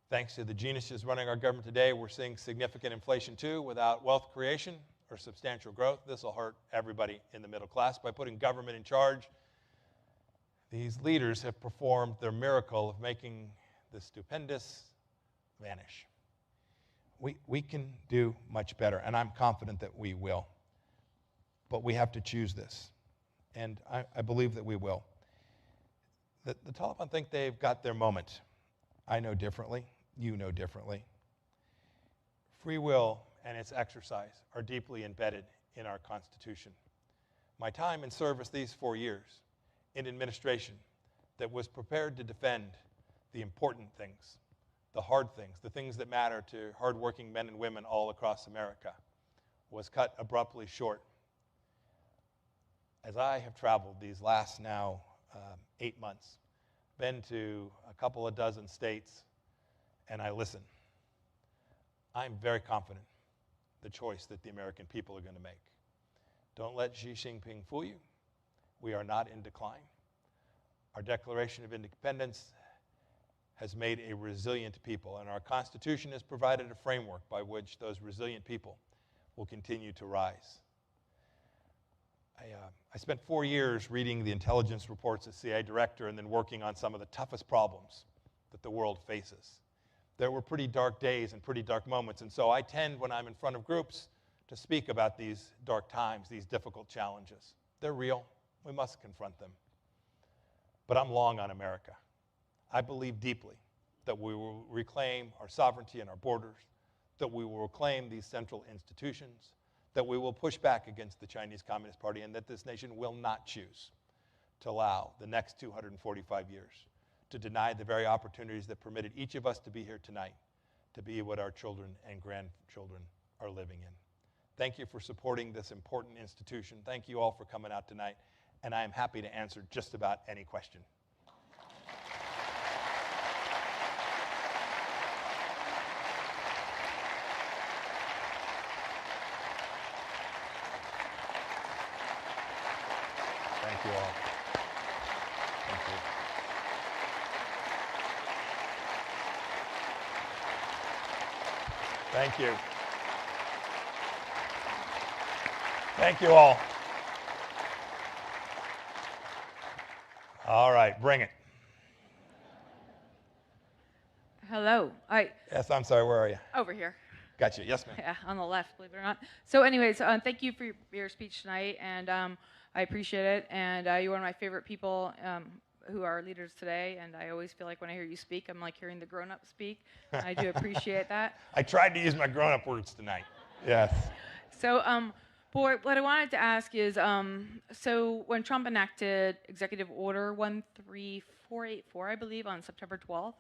Speaker 1: Thanks to the geniuses running our government today, we're seeing significant inflation too. Without wealth creation or substantial growth, this will hurt everybody in the middle class. By putting government in charge, these leaders have performed their miracle of making the stupendous vanish. We can do much better, and I'm confident that we will. But we have to choose this, and I believe that we will. The Taliban think they've got their moment. I know differently. You know differently. Free will and its exercise are deeply embedded in our Constitution. My time in service these 4 years in administration that was prepared to defend the important things, the hard things, the things that matter to hardworking men and women all across America, was cut abruptly short. As I have traveled these last now 8 months, been to a couple of dozen states, and I listen, I'm very confident the choice that the American people are going to make. Don't let Xi Jinping fool you. We are not in decline. Our Declaration of Independence has made a resilient people, and our Constitution has provided a framework by which those resilient people will continue to rise. I spent 4 years reading the intelligence reports as CIA director and then working on some of the toughest problems that the world faces. there were pretty dark days and pretty dark moments. And so I tend, when I'm in front of groups, to speak about these dark times, these difficult challenges. They're real. We must confront them. But I'm long on America. I believe deeply that we will reclaim our sovereignty and our borders, that we will reclaim these central institutions, that we will push back against the Chinese Communist Party, and that this nation will not choose to allow the next 245 years to deny the very opportunities that permitted each of us to be here tonight, to be what our children and grandchildren are living in. Thank you for supporting this important institution. Thank you all for coming out tonight, and I am happy to answer just about any question. Thank you all. Thank you. Thank you. Thank you all. All right, bring it.
Speaker 2: Hello.
Speaker 1: Yes, I'm sorry, where are you?
Speaker 2: Over here.
Speaker 1: Gotcha, yes, ma'am.
Speaker 2: Yeah, on the left, believe it or not. So anyways, thank you for your speech tonight, and I appreciate it. And you're one of my favorite people who are leaders today, and I always feel like when I hear you speak, I'm like hearing the grown-ups speak. I do appreciate that.
Speaker 1: I tried to use my grown-up words tonight. Yes.
Speaker 2: So, what I wanted to ask is, so when Trump enacted Executive Order 13484, I believe, on September 12th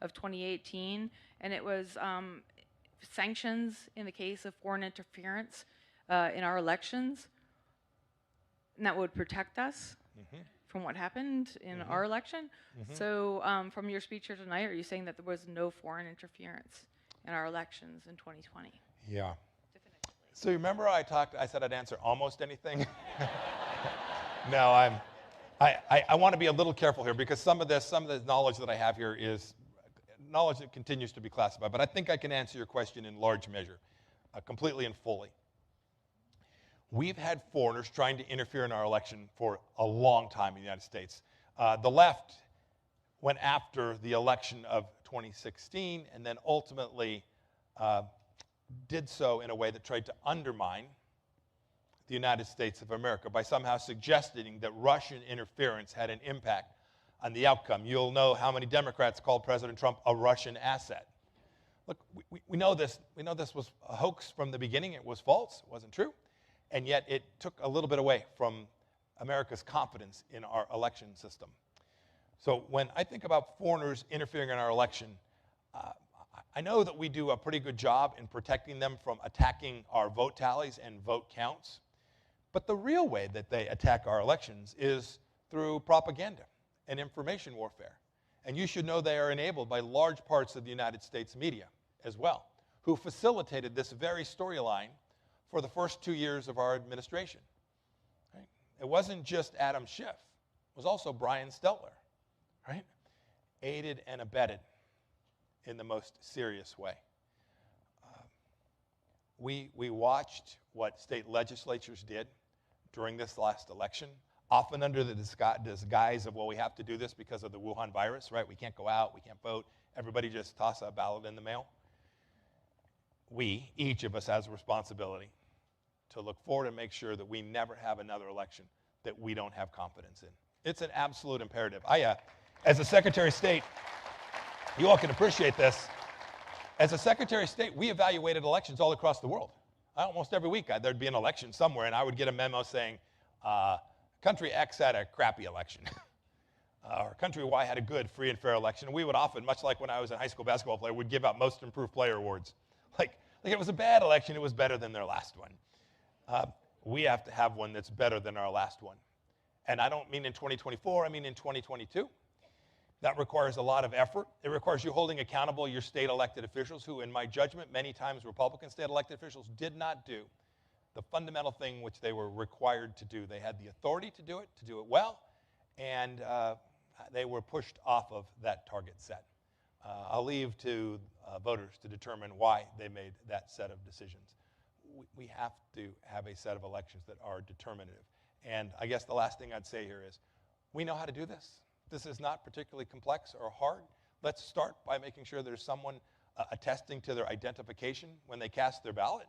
Speaker 2: of 2018, and it was sanctions in the case of foreign interference in our elections, and that would protect us from what happened in our election. So from your speech here tonight, are you saying that there was no foreign interference in our elections in 2020?
Speaker 1: Yeah. So you remember I said I'd answer almost anything? No, I want to be a little careful here, because some of the knowledge that I have here is knowledge that continues to be classified, but I think I can answer your question in large measure, completely and fully. We've had foreigners trying to interfere in our election for a long time in the United States. The left went after the election of 2016 and then ultimately did so in a way that tried to undermine the United States of America by somehow suggesting that Russian interference had an impact on the outcome. You'll know how many Democrats called President Trump a Russian asset. Look, we know this. We know this was a hoax from the beginning. It was false. It wasn't true. And yet it took a little bit away from America's confidence in our election system. So when I think about foreigners interfering in our election, I know that we do a pretty good job in protecting them from attacking our vote tallies and vote counts. But the real way that they attack our elections is through propaganda and information warfare. And you should know they are enabled by large parts of the United States media as well, who facilitated this very storyline for the first 2 years of our administration. Right? It wasn't just Adam Schiff. It was also Brian Stelter, right? Aided and abetted in the most serious way. We watched what state legislatures did during this last election, often under the disguise of, well, we have to do this because of the Wuhan virus, right? We can't go out, we can't vote. Everybody just toss a ballot in the mail. We, each of us, has a responsibility to look forward and make sure that we never have another election that we don't have confidence in. It's an absolute imperative. As a Secretary of State, you all can appreciate this. As a Secretary of State, we evaluated elections all across the world. Almost every week, there'd be an election somewhere, and I would get a memo saying, country X had a crappy election, or country Y had a good, free, and fair election. And we would often, much like when I was a high school basketball player, would give out most improved player awards. Like it was a bad election, it was better than their last one. We have to have one that's better than our last one. And I don't mean in 2024, I mean in 2022. That requires a lot of effort. It requires you holding accountable your state elected officials who, in my judgment, many times Republican state elected officials did not do the fundamental thing which they were required to do. They had the authority to do it well, and they were pushed off of that target set. I'll leave to voters to determine why they made that set of decisions. We have to have a set of elections that are determinative. And I guess the last thing I'd say here is, we know how to do this. This is not particularly complex or hard. Let's start by making sure there's someone attesting to their identification when they cast their ballot.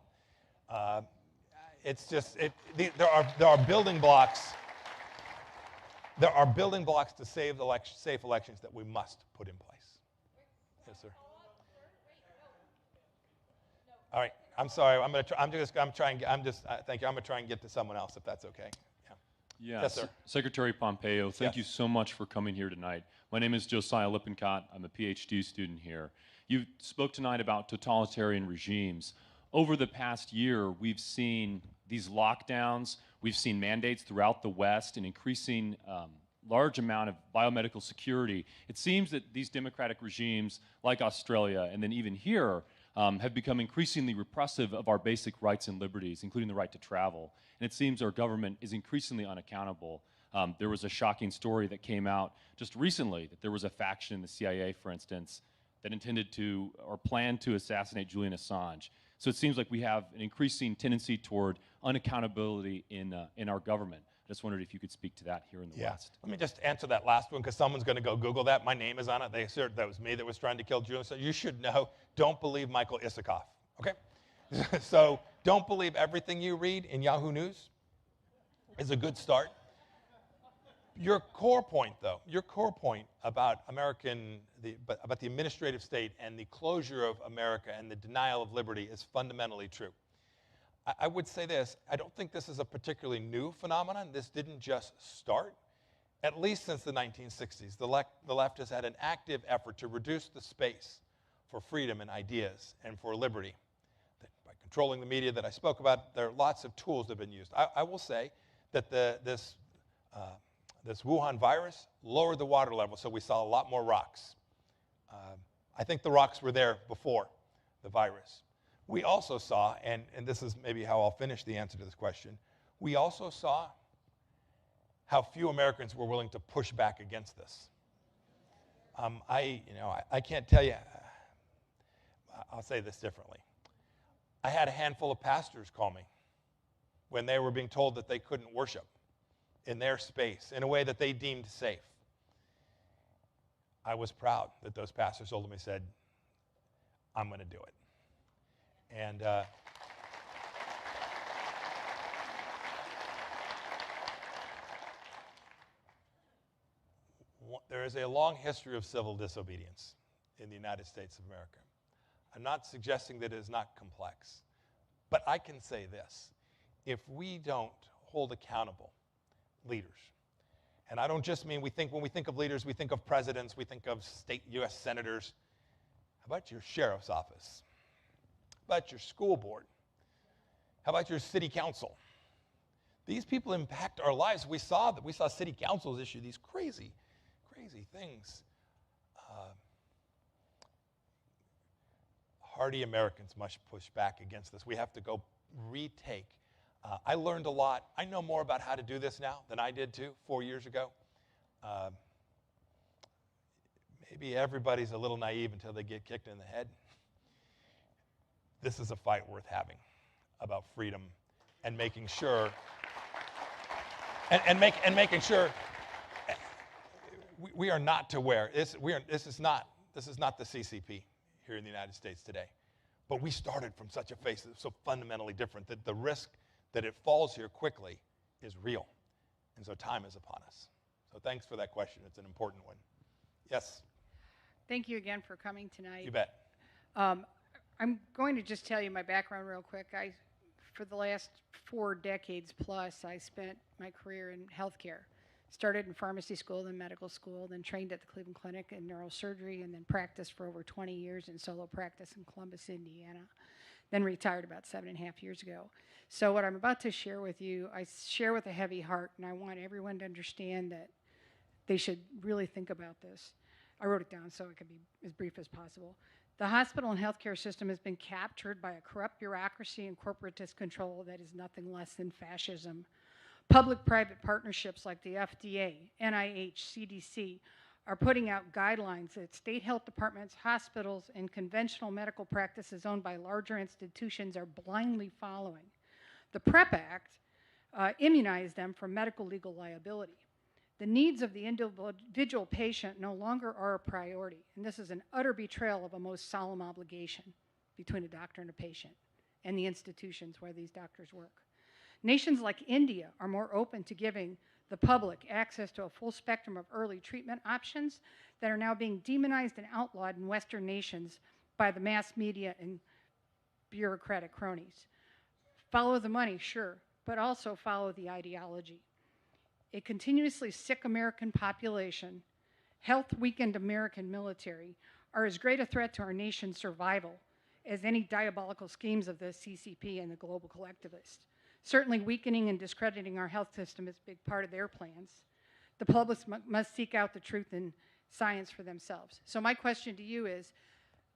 Speaker 1: It's just, there are building blocks. There are building blocks to safe elections that we must put in place. Yes, sir. All right. I'm sorry. Thank you. I'm going to try and get to someone else, if that's okay.
Speaker 3: Yeah.
Speaker 1: Yes, sir.
Speaker 3: Secretary Pompeo, thank
Speaker 1: Yes.
Speaker 3: you so much for coming here tonight. My name is Josiah Lippincott. I'm a PhD student here. You spoke tonight about totalitarian regimes. Over the past year, we've seen these lockdowns. We've seen mandates throughout the West, an increasing large amount of biomedical security. It seems that these democratic regimes, like Australia, and then even here, have become increasingly repressive of our basic rights and liberties, including the right to travel. And it seems our government is increasingly unaccountable. There was a shocking story that came out just recently that there was a faction in the CIA, for instance, that intended to or planned to assassinate Julian Assange. So it seems like we have an increasing tendency toward unaccountability in our government. I just wondered if you could speak to that here in the West.
Speaker 1: Let me just answer that last one, because someone's going to go Google that. My name is on it. They assert that was me that was trying to kill Julian. So you should know, don't believe Michael Isikoff, okay? So don't believe everything you read in Yahoo News is a good start. Your core point, though, about about the administrative state and the closure of America and the denial of liberty is fundamentally true. I would say this, I don't think this is a particularly new phenomenon. This didn't just start. At least since the 1960s, the left has had an active effort to reduce the space for freedom and ideas and for liberty. By controlling the media that I spoke about, there are lots of tools that have been used. I will say that this Wuhan virus lowered the water level, so we saw a lot more rocks. I think the rocks were there before the virus. We also saw, and this is maybe how I'll finish the answer to this question, we also saw how few Americans were willing to push back against this. I can't tell you, I'll say this differently. I had a handful of pastors call me when they were being told that they couldn't worship in their space in a way that they deemed safe. I was proud that those pastors ultimately said, I'm going to do it. And there is a long history of civil disobedience in the United States of America. I'm not suggesting that it is not complex, but I can say this. If we don't hold accountable leaders, and I don't just mean when we think of leaders, we think of presidents, we think of state U.S. senators. How about your sheriff's office? How about your school board? How about your city council? These people impact our lives. We saw city councils issue these crazy things. Hardy Americans must push back against this. We have to go retake. I learned a lot. I know more about how to do this now than I did 4 years ago. Maybe everybody's a little naive until they get kicked in the head. This is a fight worth having about freedom and making sure making sure we are not to wear this. This is not the CCP here in the United States today. But we started from such a place that's so fundamentally different that the risk that it falls here quickly is real. And so time is upon us. So thanks for that question. It's an important one. Yes?
Speaker 4: Thank you again for coming tonight.
Speaker 1: You bet.
Speaker 4: I'm going to just tell you my background real quick. For the last 4 decades plus, I spent my career in healthcare. Started in pharmacy school, then medical school, then trained at the Cleveland Clinic in neurosurgery, and then practiced for over 20 years in solo practice in Columbus, Indiana. Then retired about 7.5 years ago. So what I'm about to share with you, I share with a heavy heart, and I want everyone to understand that they should really think about this. I wrote it down so it could be as brief as possible. The hospital and healthcare system has been captured by a corrupt bureaucracy and corporatist control that is nothing less than fascism. Public-private partnerships like the FDA, NIH, CDC are putting out guidelines that state health departments, hospitals, and conventional medical practices owned by larger institutions are blindly following. The PrEP Act immunized them from medical legal liability. The The needs of the individual patient no longer are a priority, and this is an utter betrayal of a most solemn obligation between a doctor and a patient and the institutions where these doctors work. Nations like India are more open to giving the public access to a full spectrum of early treatment options that are now being demonized and outlawed in Western nations by the mass media and bureaucratic cronies. Follow the money, sure, but also follow the ideology. A continuously sick American population, health-weakened American military are as great a threat to our nation's survival as any diabolical schemes of the CCP and the global collectivists. Certainly weakening and discrediting our health system is a big part of their plans. The public must seek out the truth and science for themselves. So my question to you is,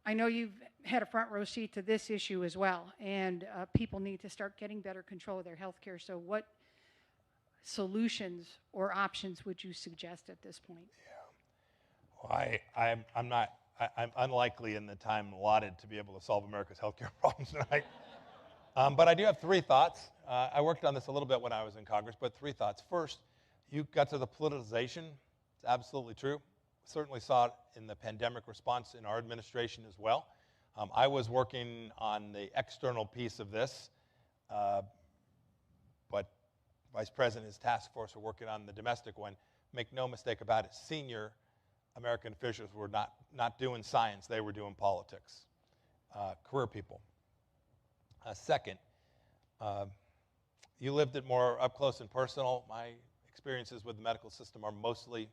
Speaker 4: I know you've had a front row seat to this issue as well, and people need to start getting better control of their health care. So what solutions or options would you suggest at this point?
Speaker 1: Yeah. Well, I'm unlikely in the time allotted to be able to solve America's healthcare problems tonight. But I do have three thoughts. I worked on this a little bit when I was in Congress, but three thoughts. First, you got to the politicization. It's absolutely true. Certainly saw it in the pandemic response in our administration as well. I was working on the external piece of this, but Vice President and his task force were working on the domestic one. Make no mistake about it, senior American officials were not doing science, they were doing politics. Career people. Second, you lived it more up close and personal. My experiences with the medical system are mostly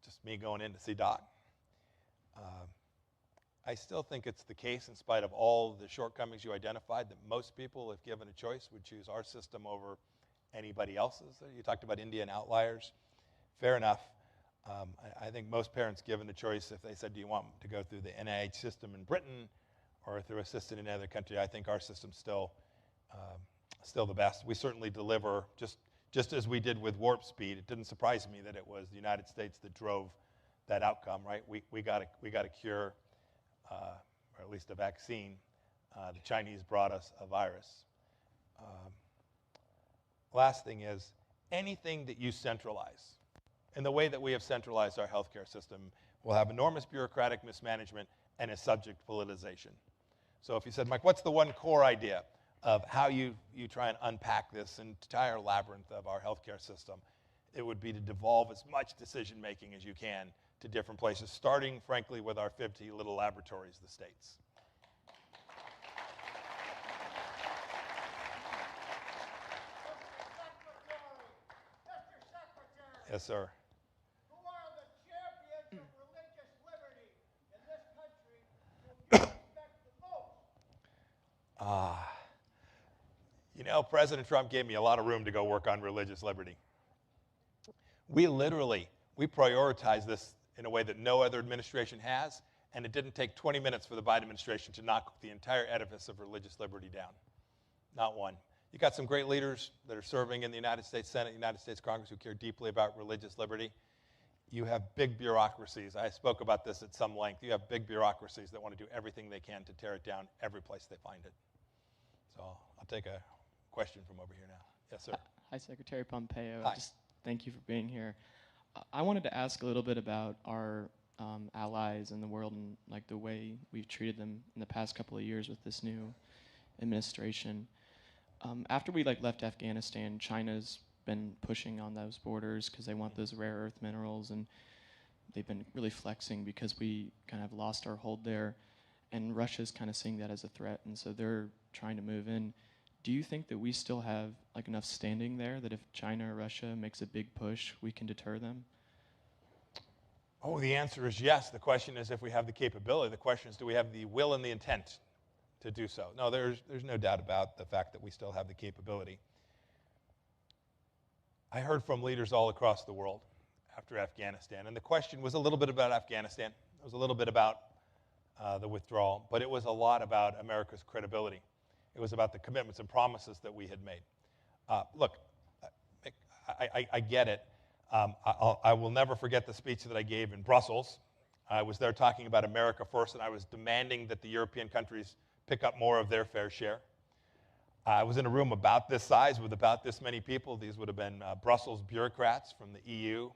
Speaker 1: just me going in to see Doc. I still think it's the case, in spite of all the shortcomings you identified, that most people, if given a choice, would choose our system over anybody else's. You talked about India and outliers. Fair enough. I think most parents, given the choice, if they said, do you want to go through the NIH system in Britain or through a system in another country, I think our system's still the best. We certainly deliver, just as we did with Warp Speed. It didn't surprise me that it was the United States that drove that outcome, right? We got a cure, or at least a vaccine. The Chinese brought us a virus. Last thing is, anything that you centralize, in the way that we have centralized our healthcare system, will have enormous bureaucratic mismanagement and is subject to politicization. So if you said, Mike, what's the one core idea of how you try and unpack this entire labyrinth of our healthcare system, it would be to devolve as much decision-making as you can to different places, starting, frankly, with our 50 little laboratories, the states. Yes, sir.
Speaker 5: Who are the champions of religious liberty in this country who you respect the most?
Speaker 1: You know, President Trump gave me a lot of room to go work on religious liberty. We prioritize this in a way that no other administration has, and it didn't take 20 minutes for the Biden administration to knock the entire edifice of religious liberty down. Not one. You got some great leaders that are serving in the United States Senate, United States Congress, who care deeply about religious liberty. You have big bureaucracies. I spoke about this at some length. You have big bureaucracies that want to do everything they can to tear it down every place they find it. So I'll take a question from over here now. Yes, sir.
Speaker 6: Hi, Secretary Pompeo.
Speaker 1: Hi.
Speaker 6: Just thank you for being here. I wanted to ask a little bit about our allies in the world and like the way we've treated them in the past couple of years with this new administration. After we left Afghanistan, China's been pushing on those borders because they want those rare earth minerals, and they've been really flexing because we kind of lost our hold there, and Russia's kind of seeing that as a threat, and so they're trying to move in. Do you think that we still have enough standing there that if China or Russia makes a big push, we can deter them?
Speaker 1: Oh, the answer is yes. The question is if we have the capability. The question is, do we have the will and the intent to do so? No, there's no doubt about the fact that we still have the capability. I heard from leaders all across the world after Afghanistan, and the question was a little bit about Afghanistan. It was a little bit about the withdrawal, but it was a lot about America's credibility. It was about the commitments and promises that we had made. Look, I get it. I will never forget the speech that I gave in Brussels. I was there talking about America first, and I was demanding that the European countries pick up more of their fair share. I was in a room about this size with about this many people. These would have been Brussels bureaucrats from the EU.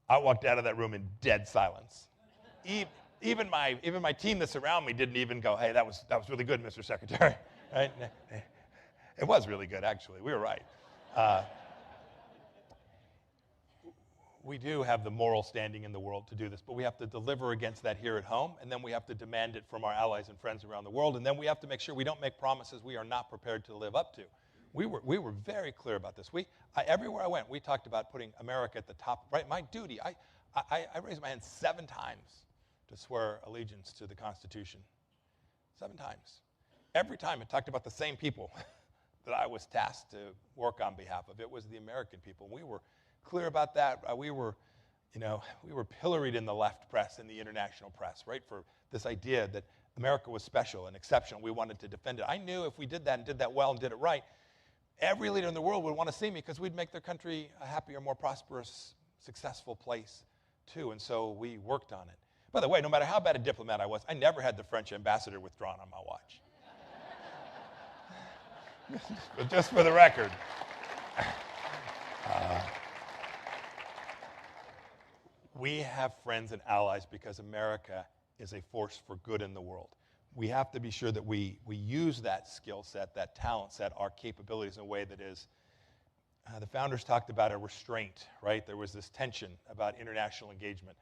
Speaker 1: I walked out of that room in dead silence. Even my team that's around me didn't even go, "Hey, that was really good, Mr. Secretary." Right? It was really good, actually. We were right. We do have the moral standing in the world to do this, but we have to deliver against that here at home, and then we have to demand it from our allies and friends around the world, and then we have to make sure we don't make promises we are not prepared to live up to. We were very clear about this. Everywhere I went, we talked about putting America at the top. Right, my duty. I raised my hand 7 times to swear allegiance to the Constitution. 7 times. Every time it talked about the same people that I was tasked to work on behalf of. It was the American people. We were clear about that. We were pilloried in the left press and the international press, right, for this idea that America was special and exceptional. We wanted to defend it. I knew if we did that and did that well and did it right, every leader in the world would want to see me because we'd make their country a happier, more prosperous, successful place too. And so we worked on it. By the way, no matter how bad a diplomat I was, I never had the French ambassador withdrawn on my watch. But just for the record. We have friends and allies because America is a force for good in the world. We have to be sure that we use that skill set, that talent set, our capabilities in a way that is, the founders talked about a restraint, right? There was this tension about international engagement.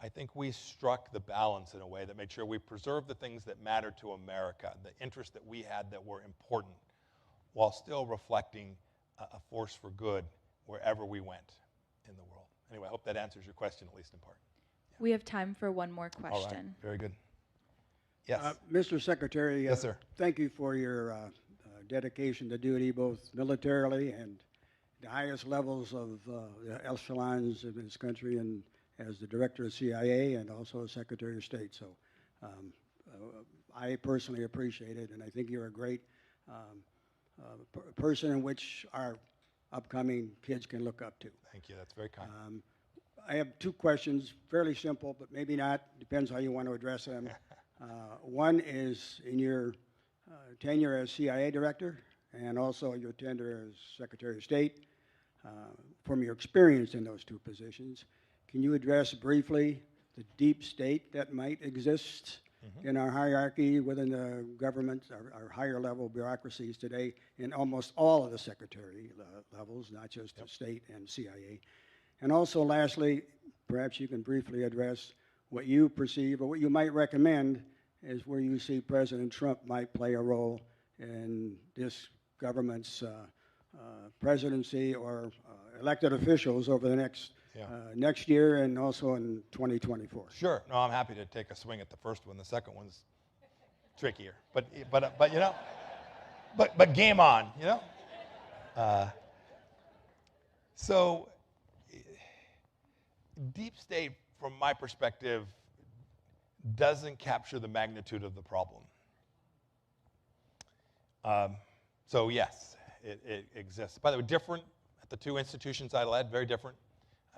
Speaker 1: I think we struck the balance in a way that made sure we preserved the things that mattered to America, the interests that we had that were important, while still reflecting a force for good wherever we went in the world. Anyway, I hope that answers your question, at least in part. Yeah.
Speaker 7: We have time for one more question.
Speaker 1: All right, very good. Yes.
Speaker 5: Mr. Secretary,
Speaker 1: Yes, sir.
Speaker 5: Thank you for your dedication to duty, both militarily and the highest levels of the echelons of this country, and as the director of CIA and also as Secretary of State. So I personally appreciate it, and I think you're a great person in which our upcoming kids can look up to.
Speaker 1: Thank you. That's very kind.
Speaker 5: I have 2 questions, fairly simple, but maybe not. Depends how you want to address them. One is in your tenure as CIA director and also your tenure as Secretary of State. From your experience in those 2 positions, can you address briefly the deep state that might exist in our hierarchy within the government, our higher level bureaucracies today, in almost all of the secretary levels, not just the state and CIA? And also, lastly, perhaps you can briefly address what you perceive or what you might recommend is where you see President Trump might play a role in this government's presidency or elected officials over the next year and also in 2024.
Speaker 1: Sure. No, I'm happy to take a swing at the first one. The second one's trickier. But you know, but game on, you know? So deep state, from my perspective, doesn't capture the magnitude of the problem. So yes, it exists. By the way, different at the 2 institutions I led, very different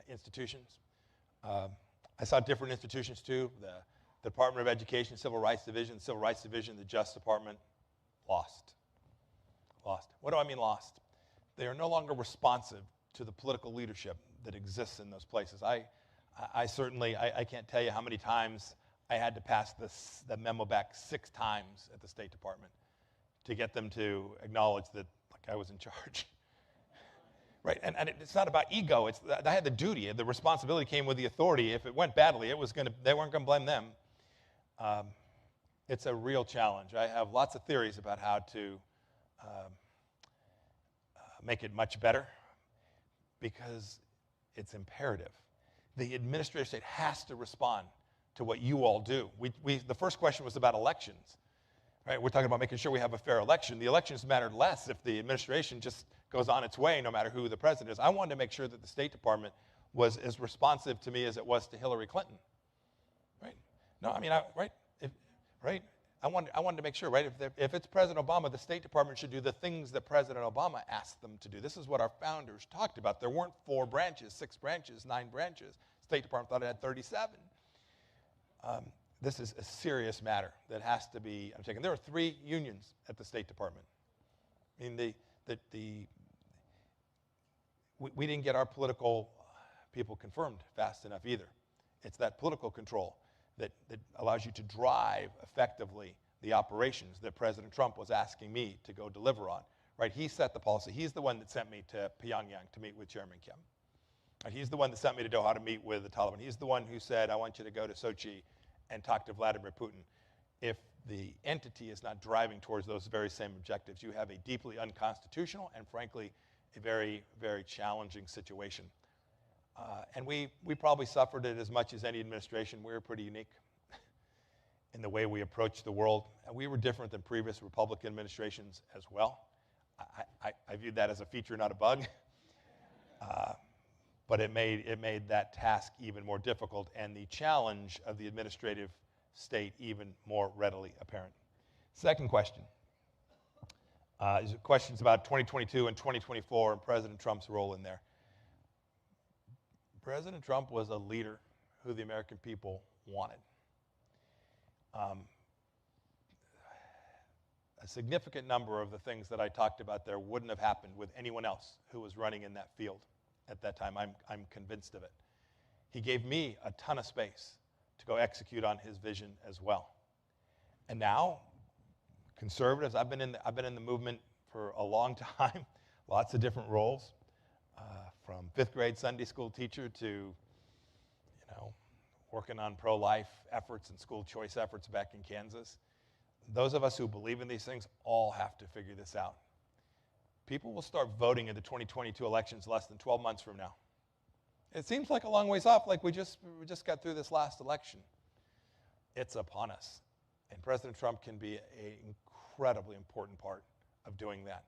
Speaker 1: institutions. I saw different institutions too. The Department of Education, Civil Rights Division, the Justice Department, lost. What do I mean lost? They are no longer responsive to the political leadership that exists in those places. I certainly can't tell you how many times I had to pass the memo back 6 times at the State Department to get them to acknowledge that I was in charge. Right, and it's not about ego. I had the duty. The responsibility came with the authority. If it went badly, they weren't going to blame them. It's a real challenge. I have lots of theories about how to make it much better because it's imperative. The administrative state has to respond to what you all do. The first question was about elections. Right, we're talking about making sure we have a fair election. The elections mattered less if the administration just goes on its way, no matter who the president is. I wanted to make sure that the State Department was as responsive to me as it was to Hillary Clinton. Right? No, I mean, I wanted to make sure, right? If it's President Obama, the State Department should do the things that President Obama asked them to do. This is what our founders talked about. There weren't 4 branches, 6 branches, 9 branches. State Department thought it had 37. This is a serious matter that has to be undertaken. There are 3 unions at the State Department. I mean, we didn't get our political people confirmed fast enough either. It's that political control that allows you to drive effectively the operations that President Trump was asking me to go deliver on. Right? He set the policy. He's the one that sent me to Pyongyang to meet with Chairman Kim. Right? He's the one that sent me to Doha to meet with the Taliban. He's the one who said, I want you to go to Sochi and talk to Vladimir Putin. If the entity is not driving towards those very same objectives, you have a deeply unconstitutional and, frankly, a very, very challenging situation. And we probably suffered it as much as any administration. We were pretty unique in the way we approached the world. And we were different than previous Republican administrations as well. I viewed that as a feature, not a bug. But it made that task even more difficult and the challenge of the administrative state even more readily apparent. Second question. These are questions about 2022 and 2024 and President Trump's role in there. President Trump was a leader who the American people wanted. A significant number of the things that I talked about there wouldn't have happened with anyone else who was running in that field at that time. I'm convinced of it. He gave me a ton of space to go execute on his vision as well. And now, conservatives, I've been in the movement for a long time, lots of different roles, from fifth grade Sunday school teacher to, working on pro-life efforts and school choice efforts back in Kansas. Those of us who believe in these things all have to figure this out. People will start voting in the 2022 elections less than 12 months from now. It seems like a long ways off, like we just got through this last election. It's upon us. And President Trump can be an incredibly important part of doing that.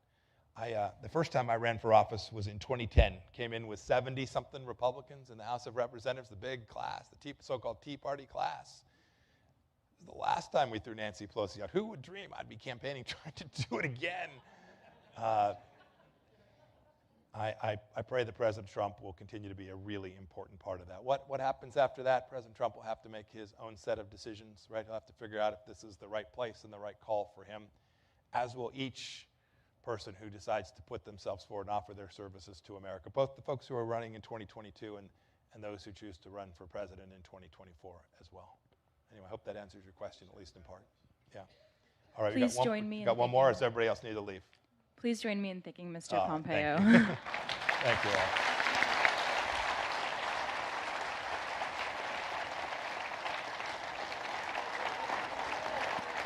Speaker 1: The first time I ran for office was in 2010. Came in with 70-something Republicans in the House of Representatives, the big class, the so-called Tea Party class. It was the last time we threw Nancy Pelosi out. Who would dream I'd be campaigning trying to do it again? I pray that President Trump will continue to be a really important part of that. What happens after that? President Trump will have to make his own set of decisions, right? He'll have to figure out if this is the right place and the right call for him, as will each person who decides to put themselves forward and offer their services to America, both the folks who are running in 2022 and those who choose to run for president in 2024 as well. Anyway, I hope that answers your question, at least in part. Yeah. All right,
Speaker 7: Please join me in
Speaker 1: got one more, or
Speaker 7: thanking-
Speaker 1: does everybody else need to leave?
Speaker 7: Please join me in thanking Mr. Pompeo.
Speaker 1: Thank you. Thank you all.